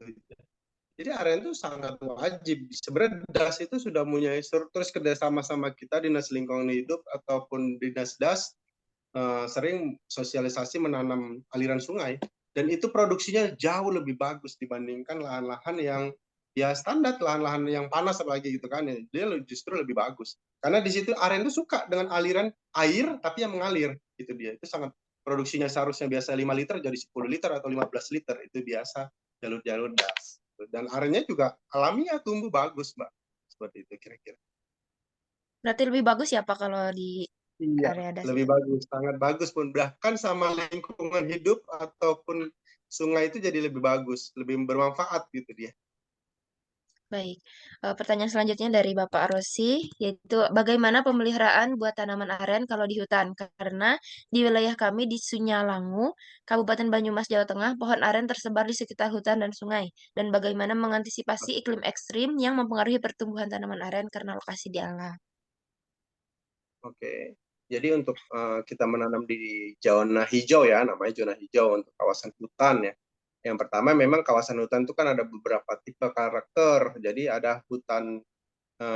Jadi aren itu sangat wajib. Sebenarnya DAS itu sudah punya terus kerjasama sama kita Dinas Lingkungan Hidup ataupun Dinas DAS sering sosialisasi menanam aliran sungai dan itu produksinya jauh lebih bagus dibandingkan lahan-lahan yang ya standar, lahan-lahan yang panas apalagi gitu kan, dia justru lebih bagus karena di situ aren itu suka dengan aliran air tapi yang mengalir, itu dia, itu sangat produksinya seharusnya biasa 5 liter jadi 10 liter atau 15 liter, itu biasa jalur-jalur das dan arennya juga alamiah tumbuh bagus Mbak, seperti itu kira-kira. Berarti lebih bagus ya Pak kalau di Iya, area das lebih itu? bagus, sangat bagus pun. Bahkan sama lingkungan hidup ataupun sungai itu jadi lebih bagus, lebih bermanfaat gitu dia. Baik, pertanyaan selanjutnya dari Bapak Rosi, yaitu bagaimana pemeliharaan buat tanaman aren kalau di hutan? Karena di wilayah kami di Sunyalangu, Kabupaten Banyumas, Jawa Tengah, pohon aren tersebar di sekitar hutan dan sungai. Dan bagaimana mengantisipasi iklim ekstrim yang mempengaruhi pertumbuhan tanaman aren karena lokasi di alam? Oke, jadi untuk kita menanam di zona hijau ya, namanya zona hijau untuk kawasan hutan ya. Yang pertama memang kawasan hutan itu kan ada beberapa tipe karakter. Jadi ada hutan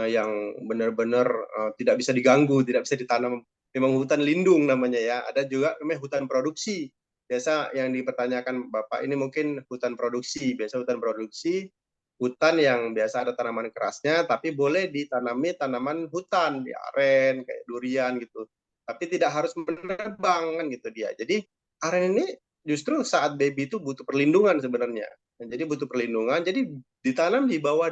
yang benar-benar tidak bisa diganggu, tidak bisa ditanam. Memang hutan lindung namanya ya. Ada juga namanya hutan produksi. Biasa yang dipertanyakan Bapak ini mungkin hutan produksi. Biasa hutan produksi, hutan yang biasa ada tanaman kerasnya, tapi boleh ditanami tanaman hutan, di aren, kayak durian gitu. Tapi tidak harus menerbang kan gitu dia. Jadi aren ini justru saat baby itu butuh perlindungan sebenarnya. Jadi butuh perlindungan, jadi ditanam di bawah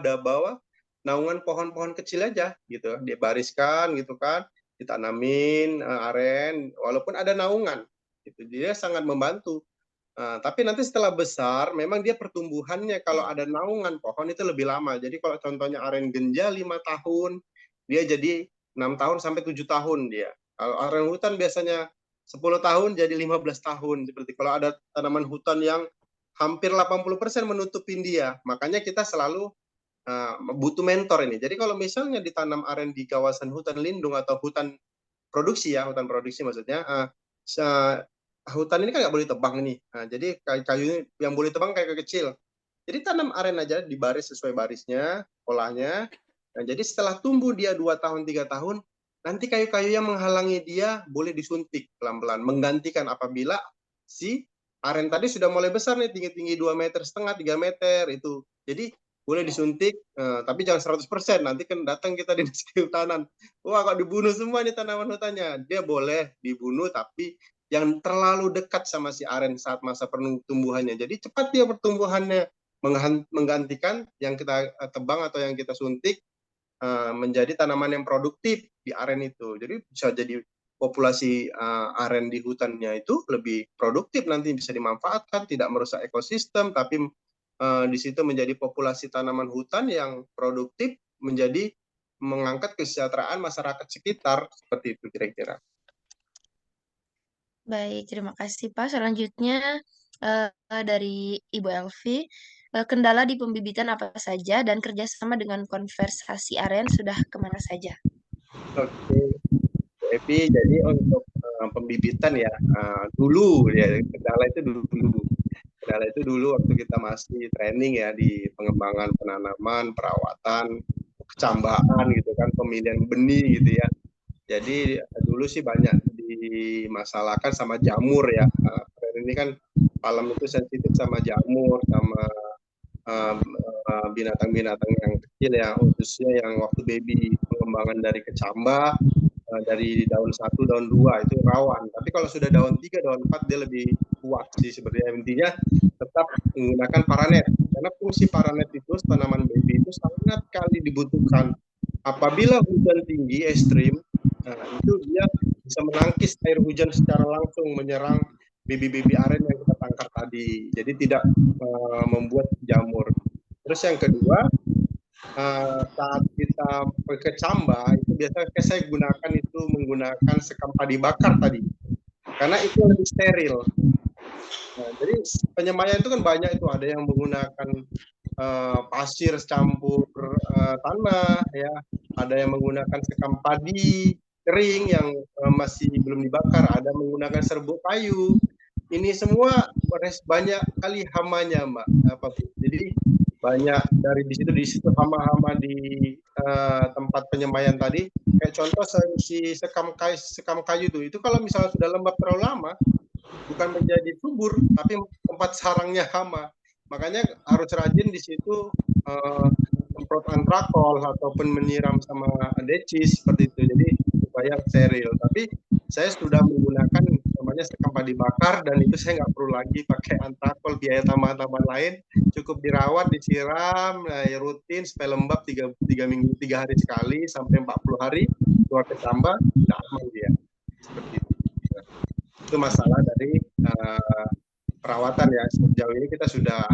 naungan pohon-pohon kecil aja gitu, dibariskan gitu kan, ditanamin aren walaupun ada naungan gitu, dia sangat membantu. Tapi nanti setelah besar memang dia pertumbuhannya kalau ada naungan pohon itu lebih lama. Jadi kalau contohnya aren genja 5 tahun, dia jadi 6 tahun sampai 7 tahun dia. Kalau aren hutan biasanya 10 tahun jadi 15 tahun. Seperti kalau ada tanaman hutan yang hampir 80% menutupin dia. Makanya kita selalu butuh mentor ini. Jadi kalau misalnya ditanam aren di kawasan hutan lindung atau hutan produksi ya, hutan produksi maksudnya, hutan ini kan nggak boleh tebang nih. Jadi kayu yang boleh tebang kayu kecil. Jadi tanam aren aja di baris sesuai barisnya, polanya. Nah, jadi setelah tumbuh dia 2 tahun, 3 tahun, nanti kayu-kayu yang menghalangi dia boleh disuntik pelan-pelan, menggantikan apabila si aren tadi sudah mulai besar nih, tinggi-tinggi 2,5 meter, 3 meter itu. Jadi boleh disuntik, tapi jangan 100%. Nanti kan datang kita di kehutanan. Wah, kok dibunuh semua nih tanaman hutannya. Dia boleh dibunuh, tapi yang terlalu dekat sama si aren saat masa pertumbuhannya. Jadi cepat dia pertumbuhannya, menggantikan yang kita tebang atau yang kita suntik menjadi tanaman yang produktif di aren itu. Jadi bisa jadi populasi aren di hutannya itu lebih produktif, nanti bisa dimanfaatkan, tidak merusak ekosistem, tapi di situ menjadi populasi tanaman hutan yang produktif, menjadi mengangkat kesejahteraan masyarakat sekitar, seperti itu kira-kira. Baik, terima kasih Pak. Selanjutnya dari Ibu Elvi, kendala di pembibitan apa saja dan kerjasama dengan konversasi aren sudah kemana saja? Oke, Evi, jadi untuk pembibitan ya, dulu ya kendala itu dulu waktu kita masih training ya di pengembangan penanaman, perawatan, kecambahan gitu kan, pemilihan benih gitu ya. Jadi dulu sih banyak dimasalahkan sama jamur ya. Ini kan palem itu sensitif sama jamur, sama binatang-binatang yang kecil ya, khususnya yang waktu baby pengembangan dari kecambah, dari daun 1, daun 2 itu rawan. Tapi kalau sudah daun 3, daun 4 dia lebih kuat sih sebenarnya. Intinya tetap menggunakan paranet. Karena fungsi paranet itu tanaman baby itu sangat kali dibutuhkan. Apabila hujan tinggi ekstrim, Nah, itu dia bisa menangkis air hujan secara langsung menyerang bibit-bibit aren yang kita tangkap tadi. Jadi tidak membuat jamur. Terus yang kedua, saat kita pakai camba itu biasanya saya gunakan itu menggunakan sekam padi bakar tadi karena itu lebih steril. Nah, jadi penyemayan itu kan banyak itu, ada yang menggunakan pasir campur tanah ya, ada yang menggunakan sekam padi kering yang masih belum dibakar, ada menggunakan serbuk kayu. Ini semua banyak kali hamanya, Mbak. Jadi banyak dari di situ hama-hama di tempat penyemayan tadi. Kayak contoh si sekam kayu itu kalau misalnya sudah lembab terlalu lama, bukan menjadi subur, tapi tempat sarangnya hama. Makanya harus rajin di situ semprot antrakol ataupun menyiram sama decis seperti itu. Jadi supaya steril. Tapi saya sudah menggunakan namanya sekam padi bakar dan itu saya nggak perlu lagi pakai antrakol, biaya tambahan-tambahan lain, cukup dirawat, disiram rutin supaya lembab 3 hari sekali sampai 40 hari keluar ke tambah, tidak aman dia. Seperti itu. Itu masalah dari perawatan ya. Sejauh ini kita sudah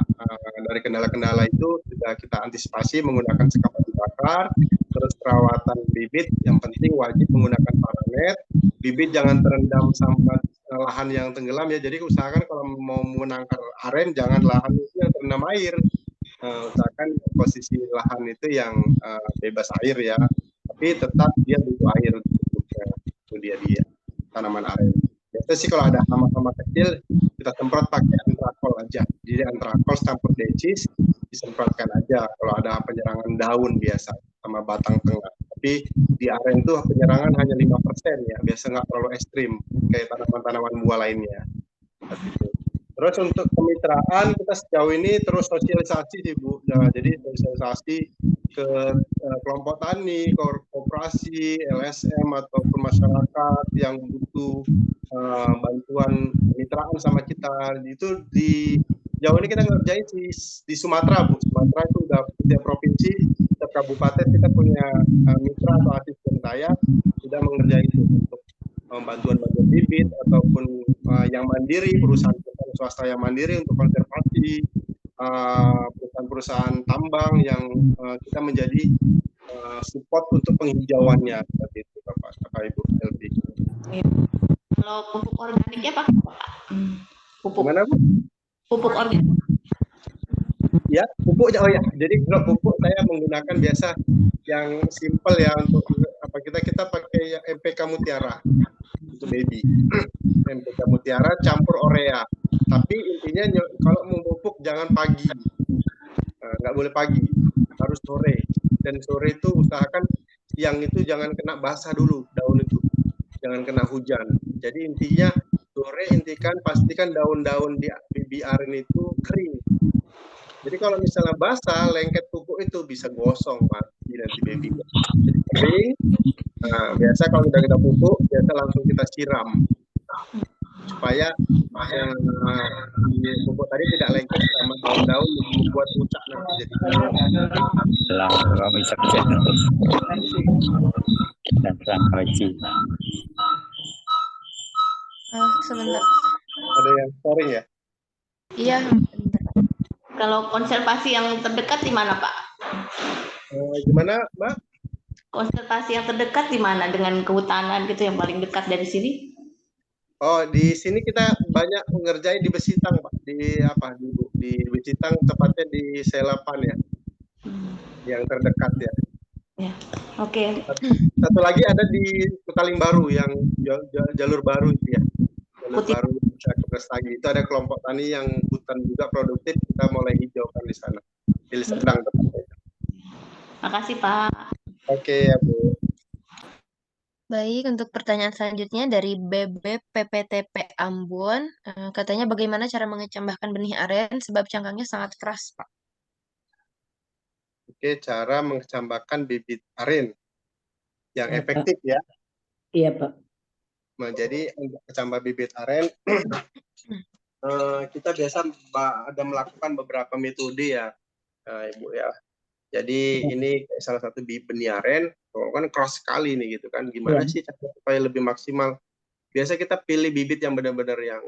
dari kendala-kendala itu sudah kita antisipasi menggunakan sekam padi bakar. Terus perawatan bibit yang penting wajib menggunakan paranet. Bibit jangan terendam sama lahan yang tenggelam ya. Jadi usahakan kalau mau menangkar aren jangan lahan itu yang terendam air. Usahakan posisi lahan itu yang bebas air ya. Tapi tetap dia butuh air untuk dia tanaman aren. Biasanya sih kalau ada hama-hama kecil kita semprot pakai antrakol aja. Jadi antrakol campur decis disemprotkan aja kalau ada penyerangan daun biasa sama batang tengah. Tapi di aren itu penyerangan hanya 5% ya. Biasa nggak terlalu ekstrim kayak tanaman-tanaman buah lainnya. Terus untuk kemitraan kita sejauh ini terus sosialisasi sih Bu. Nah, jadi sosialisasi ke kelompok tani, koperasi, LSM ataupun masyarakat yang butuh bantuan kemitraan sama kita. Itu di jauh ini kita ngerjain di Sumatera Bu. Sumatera itu udah setiap provinsi, setiap kabupaten kita punya mitra atau asisten saya sudah mengerjain itu untuk bantuan-bantuan bibit ataupun yang mandiri, perusahaan swasta yang mandiri untuk konservasi, perusahaan-perusahaan tambang yang kita menjadi support untuk penghijauannya seperti itu Bapak Ibu LB. Kalau pupuk organiknya pakai apa Pak? Pupuk. Gimana Bu? Pupuk organik. Ya, pupuknya oh ya. Jadi kalau pupuk saya menggunakan biasa yang simple ya untuk apa kita pakai MPK Mutiara untuk baby. MPK Mutiara campur urea. Tapi intinya kalau mau pupuk jangan pagi. Nggak boleh pagi, harus sore. Dan sore itu usahakan siang itu jangan kena basah dulu daun itu. Jangan kena hujan. Jadi intinya sore pastikan daun-daun di bibit aren itu kering. Jadi kalau misalnya basah, lengket pupuk itu bisa gosong mati nanti baby. Jadi kering. Nah, biasa kalau kita pupuk, biasa langsung kita siram supaya pupuk tadi tidak lengket sama daun-daun membuat rusak nanti jadi. Sebentar. Ada yang sharing ya? Iya, sebentar. Kalau konservasi yang terdekat di mana Pak? Gimana Mbak? Konservasi yang terdekat di mana dengan kehutanan gitu yang paling dekat dari sini? Oh, di sini kita banyak mengerjai di Besitang, Pak. Di Besitang, tepatnya di Selapan ya. Yang terdekat ya. Ya. Oke. Satu lagi ada di Petaling Baru yang jalur baru itu ya. Jalur baru ke Prestagi. Itu ada kelompok tani yang hutan juga produktif, kita mulai hijaukan di sana. Di Serdang tepatnya. Makasih Pak. Oke ya Bu. Baik, untuk pertanyaan selanjutnya dari BBPPTP Ambon, katanya bagaimana cara mengecambahkan benih aren sebab cangkangnya sangat keras, Pak? Oke, cara mengecambahkan bibit aren yang efektif ya. Iya Pak. Nah, jadi untuk kecambah bibit aren, kita biasa ada melakukan beberapa metode ya, Ibu ya. Jadi ini salah satu benih aren, kan keras sekali nih gitu kan. Gimana sih cara supaya lebih maksimal? Biasa kita pilih bibit yang benar-benar yang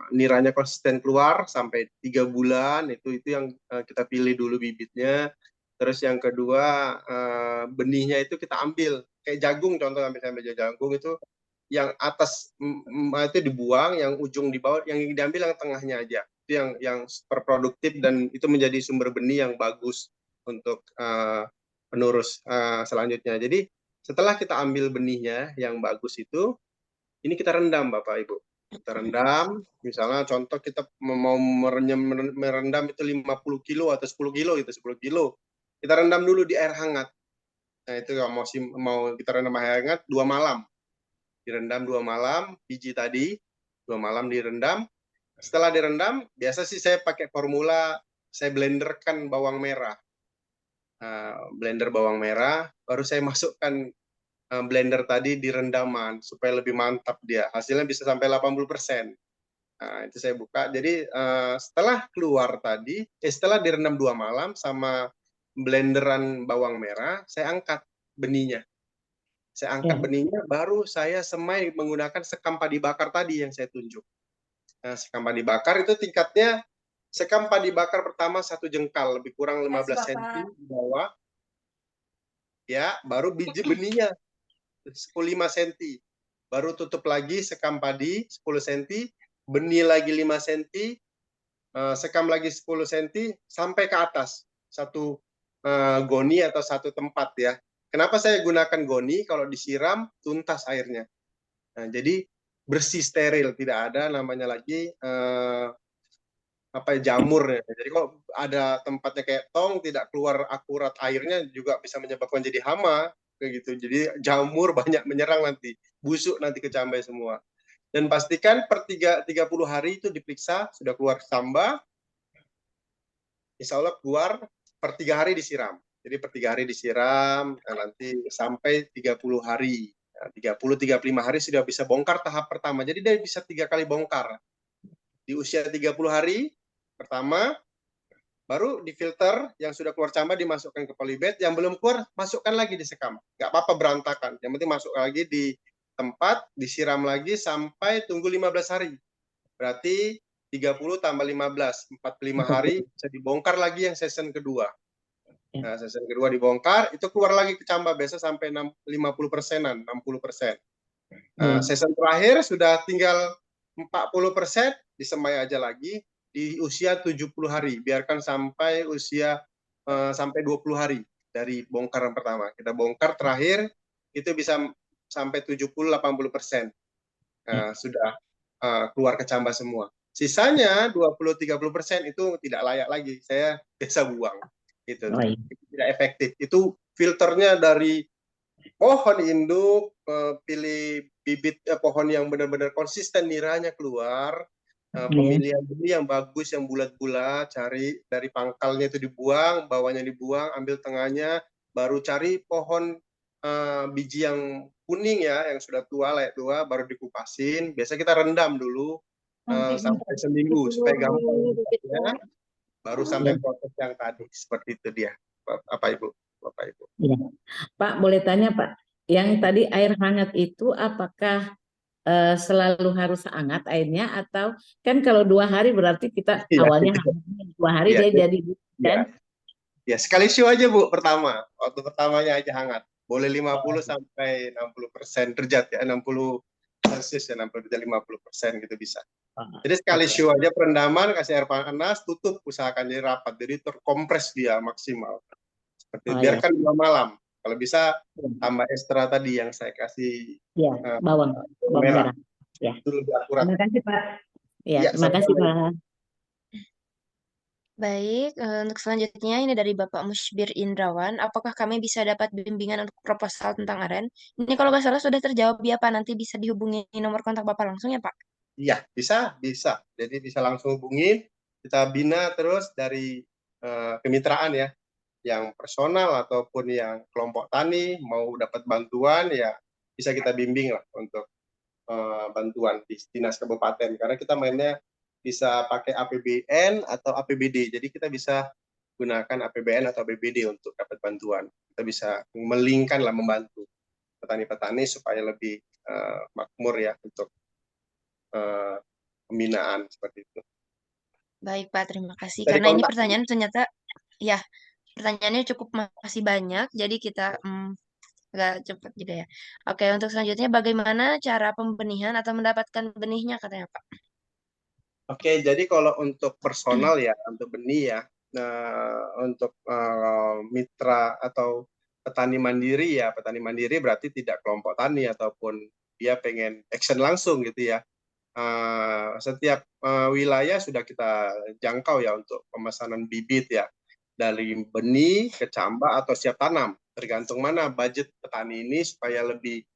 niranya konsisten keluar sampai 3 bulan, itu yang kita pilih dulu bibitnya. Terus yang kedua benihnya itu kita ambil kayak jagung, contoh sampai jagung itu yang atas itu dibuang, yang ujung di bawah, yang diambil yang tengahnya aja. Itu yang super produktif dan itu menjadi sumber benih yang bagus untuk penerus selanjutnya. Jadi setelah kita ambil benihnya yang bagus itu, ini kita rendam Bapak Ibu. Kita rendam, misalnya contoh kita mau merendam itu 50 kilo atau 10 kilo gitu, 10 kilo. Kita rendam dulu di air hangat. Nah itu kalau mau kita rendam air hangat 2 malam. Direndam 2 malam, biji tadi 2 malam direndam. Setelah direndam, biasa sih saya pakai formula, saya blenderkan bawang merah. Blender bawang merah, baru saya masukkan blender tadi di rendaman supaya lebih mantap dia. Hasilnya bisa sampai 80%. Nah, itu saya buka. Jadi setelah keluar tadi, setelah direndam 2 malam sama blenderan bawang merah, saya angkat benihnya. Saya angkat benihnya, baru saya semai menggunakan sekam padi bakar tadi yang saya tunjuk. Nah, sekam padi bakar itu tingkatnya, sekam padi bakar pertama 1 jengkal, lebih kurang 15 cm di bawah. Ya, baru biji benihnya 5 cm. Baru tutup lagi sekam padi 10 cm, benih lagi 5 cm, sekam lagi 10 cm, sampai ke atas. Satu goni atau satu tempat ya. Kenapa saya gunakan goni? Kalau disiram, tuntas airnya. Nah, jadi bersih, steril. Tidak ada namanya lagi jamur ya. Jadi kalau ada tempatnya kayak tong tidak keluar akurat airnya juga bisa menyebabkan jadi hama kayak gitu. Jadi jamur banyak menyerang nanti, busuk nanti kecambai semua. Dan pastikan per 30 hari itu diperiksa sudah keluar kecamba. Insya Allah keluar per 3 hari disiram. Jadi per 3 hari disiram, nanti sampai 30 hari. 30-35 hari sudah bisa bongkar tahap pertama. Jadi dia bisa 3 kali bongkar. Di usia 30 hari pertama, baru difilter, yang sudah keluar camba dimasukkan ke polybag, yang belum keluar masukkan lagi di sekam. Nggak apa-apa berantakan, yang penting masuk lagi di tempat, disiram lagi sampai tunggu 15 hari. Berarti 30 tambah 15, 45 hari bisa dibongkar lagi yang season kedua. Nah, season kedua dibongkar, itu keluar lagi ke camba, biasa sampai 50%-an, 60%. Season terakhir sudah tinggal 40%, disemai aja lagi di usia 70 hari. Biarkan sampai usia sampai 20 hari dari bongkaran pertama. Kita bongkar terakhir, itu bisa sampai 70-80%. Sudah keluar ke camba semua. Sisanya 20-30% itu tidak layak lagi. Saya biasa buang. Itu tidak efektif. Itu filternya dari pohon induk, pilih bibit pohon yang benar-benar konsisten niranya keluar, pemilihan benih yang bagus, yang bulat-bulat, cari dari pangkalnya itu dibuang, bawahnya dibuang, ambil tengahnya, baru cari pohon biji yang kuning ya, yang sudah tua, layak tua, baru dikupasin. Biasa kita rendam dulu sampai seminggu supaya gampang ya, baru sampai proses yang tadi. Seperti itu dia, Bapak Ibu. Ya. Pak, boleh tanya Pak, yang tadi air hangat itu apakah selalu harus hangat airnya, atau kan kalau 2 hari berarti kita awalnya hangatnya 2 hari dia jadi kan? Ya, sekali show aja Bu pertama. Waktu pertamanya aja hangat. Boleh 50 sampai 60% derajat ya, 60 Celsius ya, 60 derajat 50% gitu bisa. Jadi sekali show aja perendaman, kasih air panas, tutup, usahakan jadi rapat. Jadi terkompres dia maksimal. Seperti biarkan 2 malam. Kalau bisa tambah ekstra tadi yang saya kasih bawang merah. Ya. Itu lebih akurat. Terima kasih Pak. Ya, terima kasih Pak. Baik, untuk selanjutnya ini dari Bapak Musybir Indrawan. Apakah kami bisa dapat bimbingan untuk proposal tentang aren? Ini kalau nggak salah sudah terjawab ya Pak, nanti bisa dihubungi nomor kontak Bapak langsung ya Pak? Iya, bisa. Jadi bisa langsung hubungi, kita bina terus dari kemitraan ya, yang personal ataupun yang kelompok tani, mau dapat bantuan ya bisa kita bimbing lah untuk bantuan di dinas kabupaten, karena kita mainnya bisa pakai APBN atau APBD, jadi kita bisa gunakan APBN atau APBD untuk dapat bantuan. Kita bisa melingkan lah, membantu petani-petani supaya lebih makmur ya untuk pembinaan seperti itu. Baik, Pak, terima kasih. Dari Karena ini kontak. pertanyaan ternyata, ya, pertanyaannya cukup masih banyak, jadi kita agak cepat juga ya. Oke, untuk selanjutnya bagaimana cara pembenihan atau mendapatkan benihnya katanya, Pak? Oke, jadi kalau untuk personal ya, untuk benih ya, untuk mitra atau petani mandiri ya, petani mandiri berarti tidak kelompok tani ataupun dia pengen action langsung gitu ya. Setiap wilayah sudah kita jangkau ya untuk pemesanan bibit ya, dari benih ke camba atau siap tanam, tergantung mana budget petani ini supaya lebih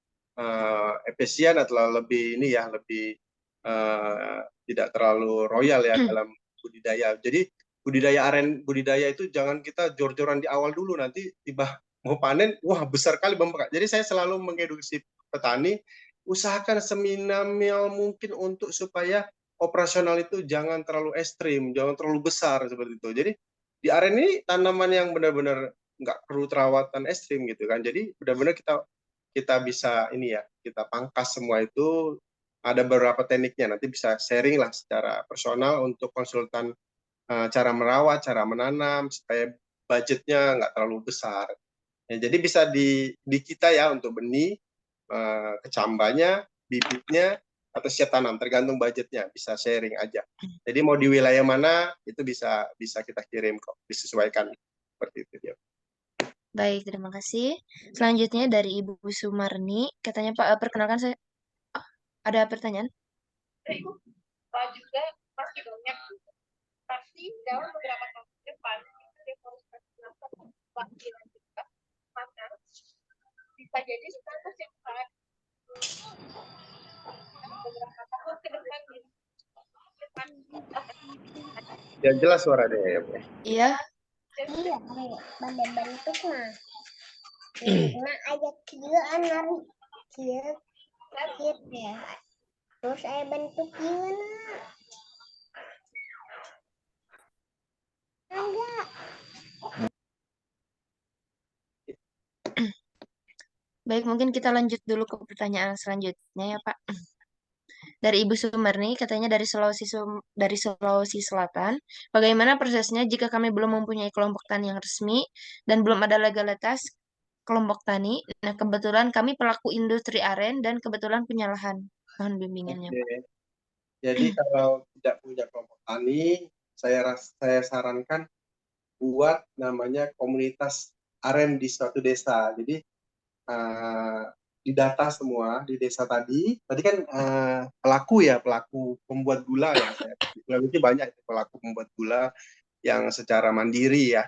efisien atau lebih ini ya, lebih tidak terlalu royal ya dalam budidaya. Jadi budidaya itu jangan kita jor-joran di awal dulu, nanti tiba mau panen, wah besar kali bengkak. Jadi saya selalu mengedukasi petani, usahakan seminimal mungkin untuk supaya operasional itu jangan terlalu ekstrim, jangan terlalu besar seperti itu. Jadi di aren ini tanaman yang benar-benar nggak perlu perawatan ekstrim gitu kan. Jadi benar-benar kita bisa ini ya, kita pangkas semua itu. Ada beberapa tekniknya, nanti bisa sharing lah secara personal untuk konsultan cara merawat, cara menanam supaya budgetnya nggak terlalu besar. Ya, jadi bisa di kita ya untuk benih, kecambanya, bibitnya, atau siap tanam, tergantung budgetnya, bisa sharing aja. Jadi mau di wilayah mana itu bisa kita kirim kok, disesuaikan seperti itu ya. Baik, terima kasih. Selanjutnya dari Ibu Sumarni, katanya Pak, perkenalkan saya. Ada pertanyaan? Pak juga pasti banyak, pasti dalam beberapa tahun ke depan deforestasi pasti lanjutkan, maka bisa jadi status yang saat beberapa tahun ke depan Ya jelas suara deh ya. Iya. iya bentuk mah nah aja kia nari kia ya terus saya bentuk gimana enggak. Baik, mungkin kita lanjut dulu ke pertanyaan selanjutnya ya, Pak. Dari Ibu Sumarni, katanya dari Sulawesi Selatan. Bagaimana prosesnya jika kami belum mempunyai kelompok tani yang resmi dan belum ada legalitas kelompok tani? Nah, kebetulan kami pelaku industri aren dan kebetulan punya lahan. Mohon bimbingannya, Pak. Oke. Jadi kalau tidak punya kelompok tani, saya sarankan buat namanya komunitas aren di suatu desa. Jadi didata semua di desa tadi kan pelaku pembuat gula ya, itu banyak pelaku pembuat gula yang secara mandiri ya.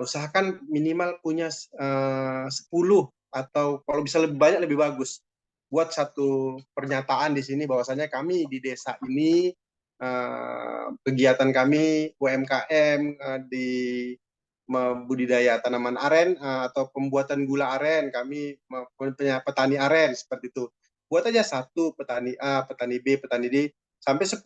Usahakan minimal punya 10 atau kalau bisa lebih banyak lebih bagus. Buat satu pernyataan di sini bahwasanya kami di desa ini kegiatan kami UMKM di budidaya tanaman aren atau pembuatan gula aren, kami punya petani aren seperti itu. Buat aja satu petani A, petani B, petani D sampai 10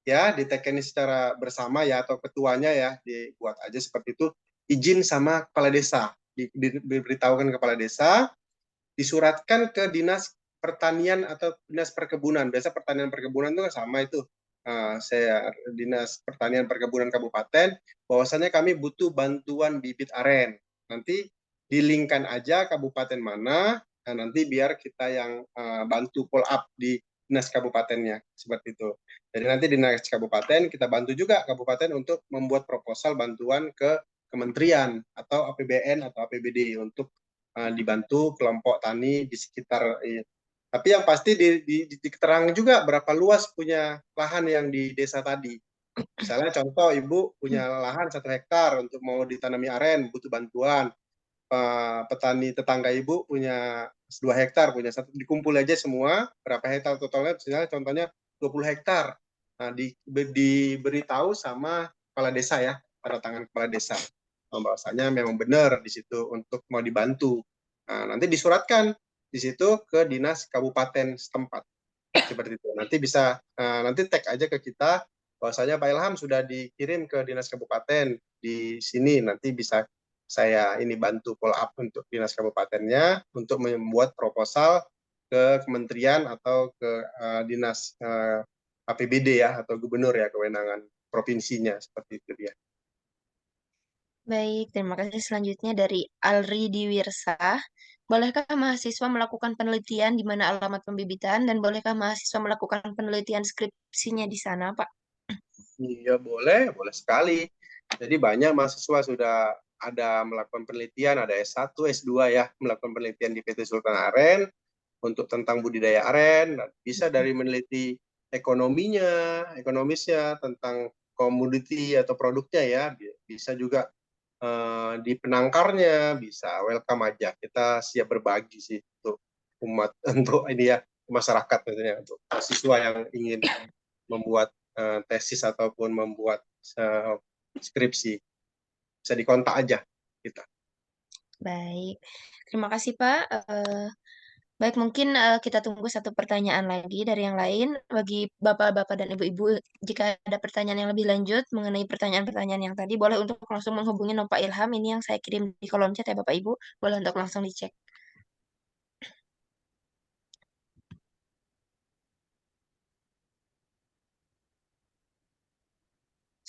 ya, ditekeni secara bersama ya, atau ketuanya ya dibuat aja seperti itu, izin sama kepala desa, diberitahukan kepala desa, disuratkan ke dinas pertanian atau dinas perkebunan. Biasa pertanian perkebunan itu kan sama itu. Saya dinas pertanian perkebunan kabupaten, bahwasannya kami butuh bantuan bibit aren. Nanti dilingkan aja kabupaten mana, nah nanti biar kita yang bantu follow up di dinas kabupatennya seperti itu. Jadi nanti dinas kabupaten kita bantu juga kabupaten untuk membuat proposal bantuan ke kementerian atau APBN atau APBD untuk dibantu kelompok tani di sekitar. Tapi yang pasti diterang juga berapa luas punya lahan yang di desa tadi. Misalnya contoh ibu punya lahan 1 hektar untuk mau ditanami aren, butuh bantuan. Petani tetangga ibu punya 2 hektar, punya 1, dikumpul aja semua berapa hektar totalnya, misalnya contohnya 20 hektar. Nah, diberitahu sama kepala desa ya, pada tangan kepala desa. Bahwasanya memang benar di situ untuk mau dibantu. Nah, nanti disuratkan di situ ke dinas kabupaten setempat seperti itu. Nanti bisa nanti tag aja ke kita bahwasanya Pak Ilham sudah dikirim ke dinas kabupaten di sini nanti bisa saya ini bantu follow up untuk dinas kabupatennya untuk membuat proposal ke kementerian atau ke dinas APBD ya atau gubernur ya kewenangan provinsinya seperti itu dia. Baik, terima kasih. Selanjutnya dari Alri Diwirsa. Bolehkah mahasiswa melakukan penelitian di mana alamat pembibitan dan bolehkah mahasiswa melakukan penelitian skripsinya di sana, Pak? Iya boleh sekali. Jadi banyak mahasiswa sudah ada melakukan penelitian, ada S1, S2 ya, melakukan penelitian di PT Sultan Aren untuk tentang budidaya aren, bisa dari meneliti ekonomisnya, tentang komoditi atau produknya ya, bisa juga di penangkarnya, bisa welcome aja. Kita siap berbagi sih untuk umat, untuk ini ya, masyarakat misalnya, untuk siswa yang ingin membuat tesis ataupun membuat skripsi. Bisa dikontak aja kita. Baik, terima kasih Pak. Baik, mungkin kita tunggu satu pertanyaan lagi dari yang lain. Bagi Bapak-Bapak dan Ibu-Ibu, jika ada pertanyaan yang lebih lanjut mengenai pertanyaan-pertanyaan yang tadi, boleh untuk langsung menghubungi Pak Ilham. Ini yang saya kirim di kolom chat ya Bapak Ibu. Boleh untuk langsung dicek.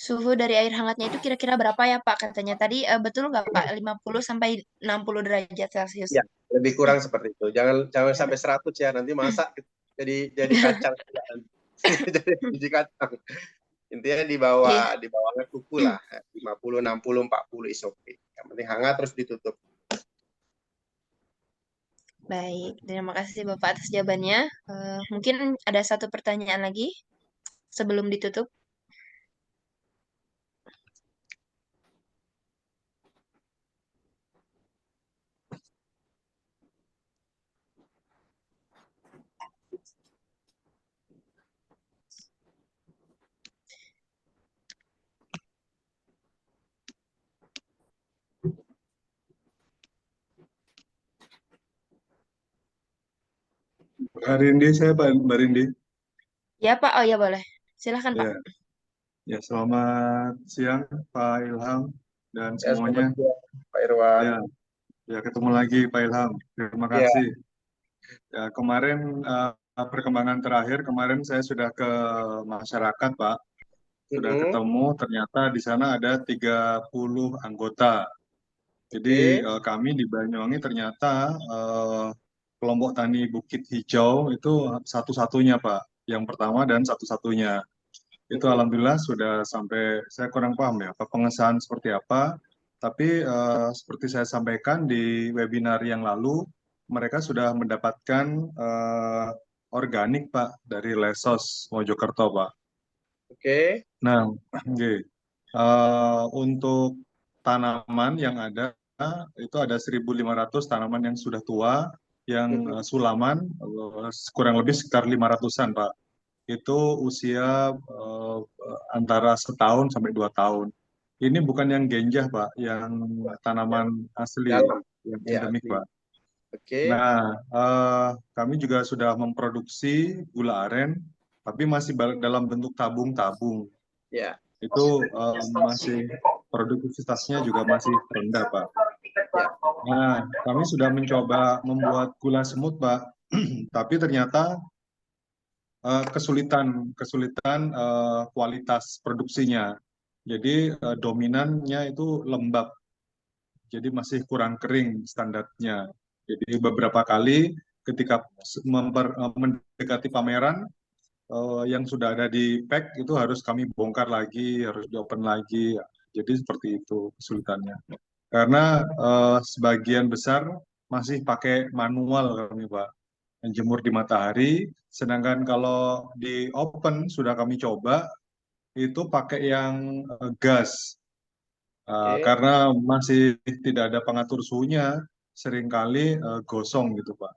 Suhu dari air hangatnya itu kira-kira berapa ya Pak? Katanya tadi betul nggak Pak? 50 sampai 60 derajat Celcius. Ya, lebih kurang seperti itu. Jangan sampai 100 ya, nanti masak jadi kacang. Jadi biji kacang. Intinya di bawahnya kuku lah, 50, 60, 40 is okay. Yang penting hangat terus ditutup. Baik, terima kasih Bapak atas jawabannya. Mungkin ada satu pertanyaan lagi sebelum ditutup. Mbak Rindi, saya Pak Mbak Rindi. Ya Pak, oh ya boleh. Silahkan Pak. Ya, selamat siang Pak Ilham dan Ya, semuanya. selamat siang, Pak Irwan. Ya, ketemu lagi Pak Ilham. Terima Ya. kasih. Ya, kemarin perkembangan terakhir kemarin saya sudah ke masyarakat Pak. Sudah ketemu, ternyata di sana ada 30 anggota. Jadi kami di Banyuwangi ternyata kelompok tani Bukit Hijau itu satu-satunya Pak. Yang pertama dan satu-satunya. Itu alhamdulillah sudah sampai, saya kurang paham ya, pengesahan seperti apa. Tapi seperti saya sampaikan di webinar yang lalu, mereka sudah mendapatkan organik Pak dari Lesos Mojokerto Pak. Oke. Nah, untuk tanaman yang ada itu ada 1.500 tanaman yang sudah tua, yang sulaman kurang lebih sekitar 500-an Pak. Itu usia antara 1 tahun sampai 2 tahun. Ini bukan yang genjah Pak, yang tanaman asli, yang endemik Pak. Oke. Nah, kami juga sudah memproduksi gula aren, tapi masih dalam bentuk tabung-tabung. Ya. Itu masih produktivitasnya juga masih rendah Pak. Nah, kami sudah mencoba membuat gula semut Pak, tapi ternyata kesulitan kualitas produksinya. Jadi dominannya itu lembab, jadi masih kurang kering standarnya. Jadi beberapa kali ketika mendekati pameran yang sudah ada di pack itu harus kami bongkar lagi, harus di-open lagi. Jadi seperti itu kesulitannya. Karena sebagian besar masih pakai manual kami Pak, menjemur di matahari. Sedangkan kalau di open sudah kami coba itu pakai yang gas. Karena masih tidak ada pengatur suhunya, seringkali gosong gitu Pak.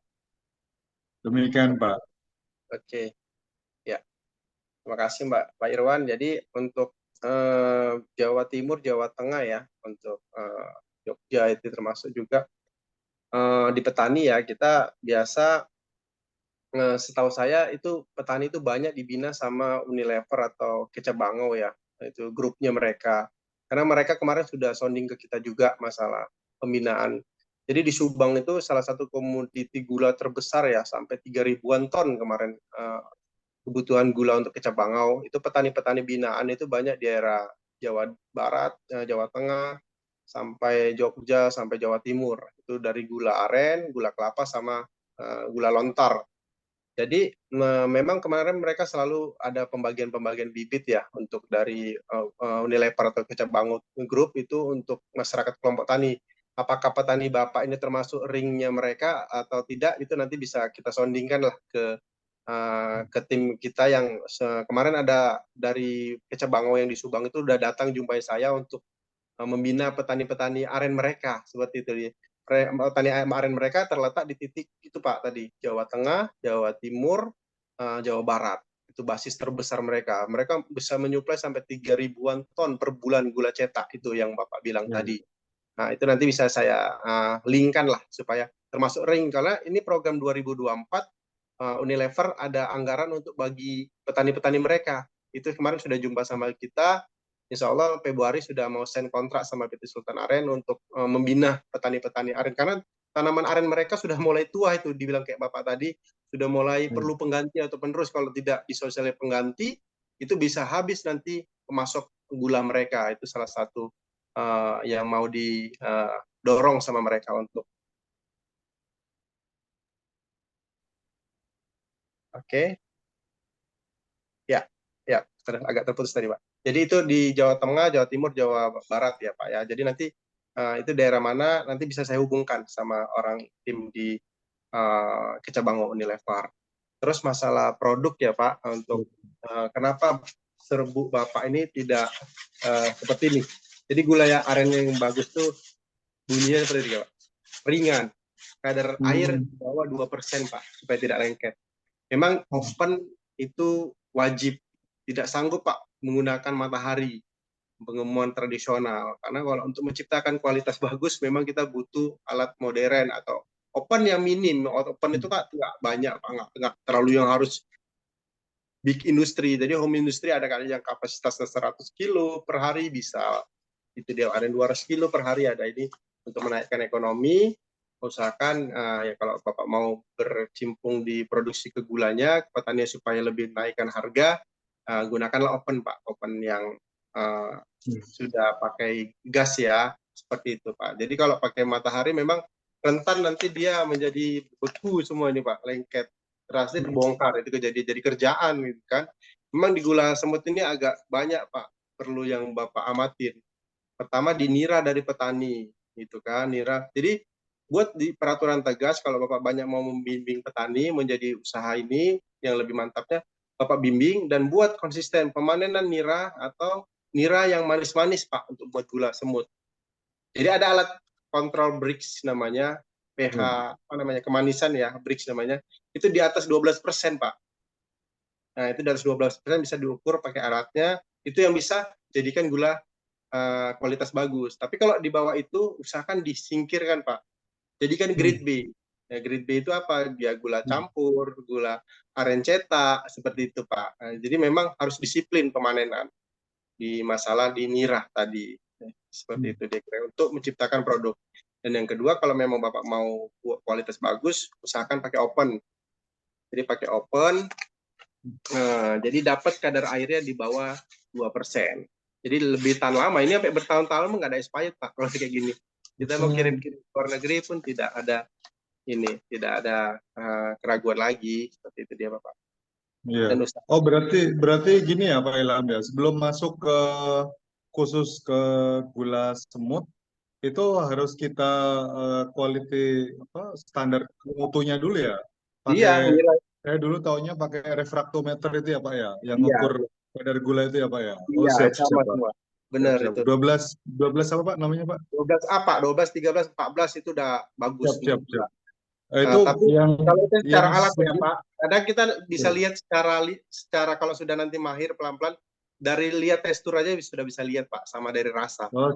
Demikian Pak. Oke, ya. Terima kasih Pak Irwan. Jadi untuk Jawa Timur, Jawa Tengah ya, untuk Jogja itu termasuk juga di petani ya, kita biasa setahu saya itu petani itu banyak dibina sama Unilever atau Kecabangau ya, itu grupnya mereka. Karena mereka kemarin sudah sounding ke kita juga masalah pembinaan. Jadi di Subang itu salah satu komoditi gula terbesar ya, sampai 3.000-an ton kemarin kebutuhan gula untuk Kecap Bangau. Itu petani-petani binaan itu banyak di daerah Jawa Barat, Jawa Tengah, sampai Jogja, sampai Jawa Timur. Itu dari gula aren, gula kelapa, sama gula lontar. Jadi memang kemarin mereka selalu ada pembagian-pembagian bibit ya untuk dari Unilever atau Kecap Bangau Group itu untuk masyarakat kelompok tani. Apakah petani Bapak ini termasuk ringnya mereka atau tidak, itu nanti bisa kita soundingkan lah ke tim kita yang kemarin ada dari Kecap Bangau yang di Subang itu udah datang jumpai saya untuk membina petani-petani aren mereka seperti itu. Petani aren mereka terletak di titik itu Pak tadi, Jawa Tengah, Jawa Timur, Jawa Barat. Itu basis terbesar mereka. Mereka bisa menyuplai sampai 3.000-an ton per bulan gula cetak, itu yang Bapak bilang tadi. Nah, itu nanti bisa saya linkkan lah supaya termasuk ring, karena ini program 2024 Unilever ada anggaran untuk bagi petani-petani mereka. Itu kemarin sudah jumpa sama kita. Insya Allah Februari sudah mau sign kontrak sama PT Sultan Aren untuk membina petani-petani aren, karena tanaman aren mereka sudah mulai tua, itu dibilang kayak Bapak tadi, sudah mulai perlu pengganti atau penerus. Kalau tidak disosialisasi pengganti, itu bisa habis nanti pemasok gula mereka. Itu salah satu yang mau didorong sama mereka untuk. Oke. Ya, agak terputus tadi Pak. Jadi itu di Jawa Tengah, Jawa Timur, Jawa Barat ya Pak ya. Jadi nanti itu daerah mana nanti bisa saya hubungkan sama orang tim di Kecap Bangau Unilever. Terus masalah produk ya Pak, untuk kenapa serbuk Bapak ini tidak seperti ini. Jadi gula ya aren yang bagus tuh bunyinya seperti ini Pak. Ringan. Kadar air di bawah 2% Pak, supaya tidak lengket. Memang oven itu wajib. Tidak sanggup Pak menggunakan matahari, pengemuan tradisional. Karena kalau untuk menciptakan kualitas bagus, memang kita butuh alat modern atau oven yang minim. Oven itu Kak nggak banyak Pak, nggak terlalu yang harus big industry. Jadi home industry ada kali yang kapasitasnya 100 kilo per hari bisa. Itu dia, ada 200 kilo per hari ada ini untuk menaikkan ekonomi. Usahakan ya kalau Bapak mau bercimpung di produksi kegulanya, petani supaya lebih naikkan harga, gunakanlah oven Pak, oven yang sudah pakai gas ya, seperti itu Pak. Jadi kalau pakai matahari memang rentan, nanti dia menjadi beku semua ini Pak, lengket, terasa terbongkar, itu jadi kerjaan gitu kan. Memang di gula semut ini agak banyak Pak, perlu yang Bapak amatin. Pertama di nira dari petani, gitu kan, nira. Jadi buat di peraturan tegas, kalau Bapak banyak mau membimbing petani menjadi usaha ini, yang lebih mantapnya Bapak bimbing dan buat konsisten pemanenan nira atau nira yang manis-manis Pak untuk buat gula semut. Jadi ada alat kontrol Brix namanya, pH apa namanya, kemanisan ya, Brix namanya. Itu di atas 12% Pak. Nah, itu di atas 12% bisa diukur pakai alatnya, itu yang bisa jadikan gula kualitas bagus. Tapi kalau di bawah itu usahakan disingkirkan Pak. Jadikan grade B. Ya, grade B itu apa? Dia gula campur, gula aren cetak, seperti itu Pak. Nah, jadi memang harus disiplin pemanenan di masalah di nirah tadi. Seperti itu dia kira, untuk menciptakan produk. Dan yang kedua, kalau memang Bapak mau kualitas bagus, usahakan pakai oven. Jadi pakai oven, jadi dapat kadar airnya di bawah 2%. Jadi lebih tahan lama. Ini sampai bertahun-tahun nggak ada expired Pak, kalau kayak gini. Kita mau kirim-kirim ke luar negeri pun tidak ada keraguan lagi, seperti itu dia Bapak. Iya. Oh berarti gini ya Pak Ilham ya, sebelum masuk ke khusus ke gula semut itu harus kita quality standar mutunya dulu ya. Iya. Saya dulu taunya pakai refraktometer itu ya Pak ya, yang ngukur kadar gula itu ya Pak ya. Oh Iya, siap. Benar siap. itu. 12 apa Pak namanya Pak? 12 apa? 12, 13, 14 itu udah bagus. Siap. Tapi yang kalau itu secara alat ya sedikit, Pak, kadang kita bisa lihat secara kalau sudah nanti mahir pelan-pelan, dari lihat tekstur aja sudah bisa lihat Pak, sama dari rasa. Oh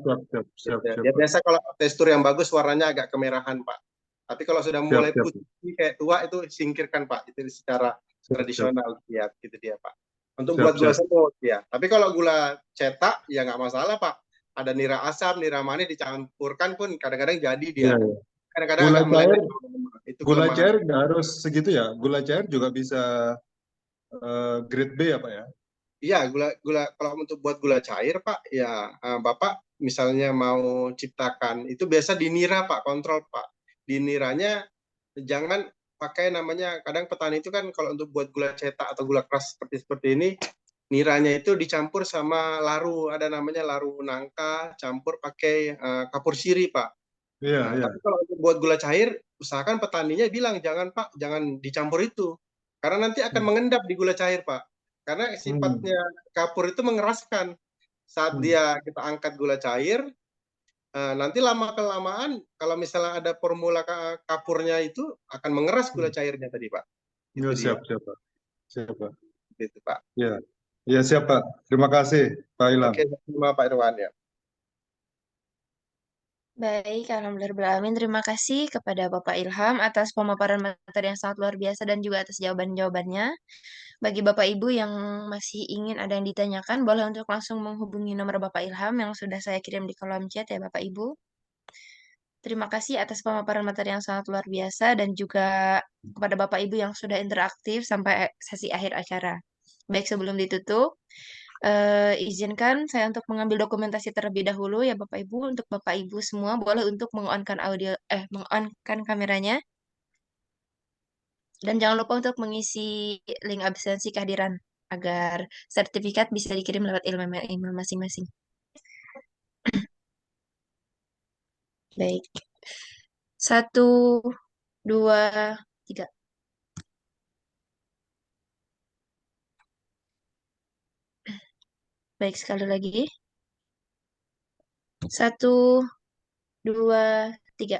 siap. Ya, biasa kalau tekstur yang bagus warnanya agak kemerahan Pak. Tapi kalau sudah mulai putih kayak tua itu singkirkan Pak, itu secara tradisional lihat gitu dia Pak. Untuk buat gula semut ya. Tapi kalau gula cetak ya nggak masalah Pak. ada nira asam, nira manis dicampurkan pun kadang-kadang jadi dia. Iya, iya. Kadang-kadang Gula agak meleleh. cair, Itu gula kelemahan. cair nggak harus segitu ya. Gula cair juga bisa grade B ya Pak ya. Iya, gula kalau untuk buat gula cair Pak, ya Bapak misalnya mau ciptakan itu biasa dinira Pak, kontrol Pak. Diniranya jangan pakai namanya, kadang petani itu kan kalau untuk buat gula cetak atau gula keras seperti ini, niranya itu dicampur sama laru, ada namanya laru nangka, campur pakai kapur siri Pak. Iya, Nah, iya. tapi kalau untuk buat gula cair, usahakan petaninya bilang jangan Pak, jangan dicampur itu, karena nanti akan mengendap di gula cair Pak. Karena sifatnya kapur itu mengeraskan. Saat dia kita angkat gula cair, nanti lama kelamaan kalau misalnya ada formula kapurnya itu akan mengeras gula cairnya tadi Pak. Itu dia. Siap, siap Pak. Siap Pak. Gitu Pak. Ya, ya siap Pak. Terima kasih Pak Ilham. Oke, terima Pak Irwan ya. Baik, alhamdulillah. Terima kasih kepada Bapak Ilham atas pemaparan materi yang sangat luar biasa dan juga atas jawaban-jawabannya. Bagi Bapak Ibu yang masih ingin ada yang ditanyakan, boleh untuk langsung menghubungi nomor Bapak Ilham yang sudah saya kirim di kolom chat ya Bapak Ibu. Terima kasih atas pemaparan materi yang sangat luar biasa dan juga kepada Bapak Ibu yang sudah interaktif sampai sesi akhir acara. Baik, sebelum ditutup, izinkan saya untuk mengambil dokumentasi terlebih dahulu ya Bapak Ibu. Untuk Bapak Ibu semua boleh untuk meng-on-kan meng-on-kan kameranya. Dan jangan lupa untuk mengisi link absensi kehadiran agar sertifikat bisa dikirim lewat email masing-masing. Baik. 1, 2, 3. Baik, sekali lagi. 1, 2, 3.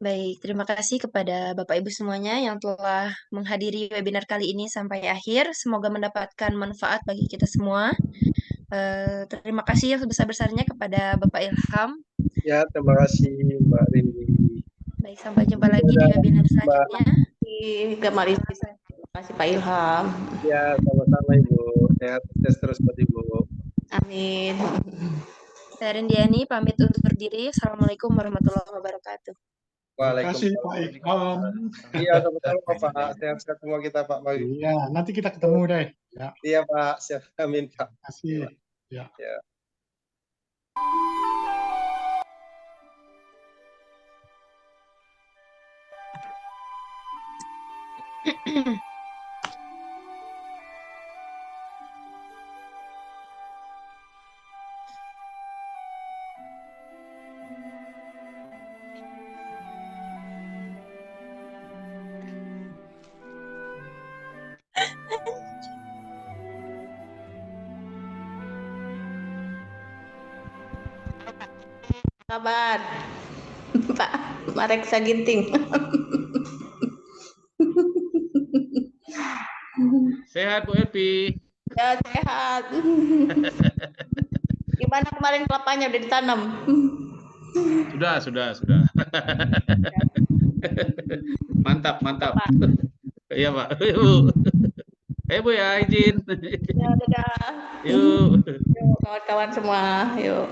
Baik, terima kasih kepada Bapak Ibu semuanya yang telah menghadiri webinar kali ini sampai akhir. Semoga mendapatkan manfaat bagi kita semua. Terima kasih yang sebesar-besarnya kepada Bapak Ilham. Ya, terima kasih Mbak Rindi. Baik, sampai jumpa lagi di webinar selanjutnya. Terima kasih Pak Ilham. Ya, sama-sama Ibu. Sehat terus buat Ibu. Amin. Saya Rindiani pamit undur diri. Assalamualaikum warahmatullahi wabarakatuh. Terima kasih Pak Ilham. Iya, sama-sama Pak. Sehat-sehat semua kita Pak. Iya, nanti kita ketemu deh. Ya, Iya Pak, siap. Amin Pak. terima kasih. Ya. Ya. Kabar Pak Marek Saginting. Sehat Bu Epi. Ya, sehat. Gimana kemarin kelapanya udah ditanam? Sudah. Mantap. Pak. Iya Pak. Bu. Bu ya, izin. Ya, dadah. Yuk. Yuk, kawan-kawan semua. Yuk.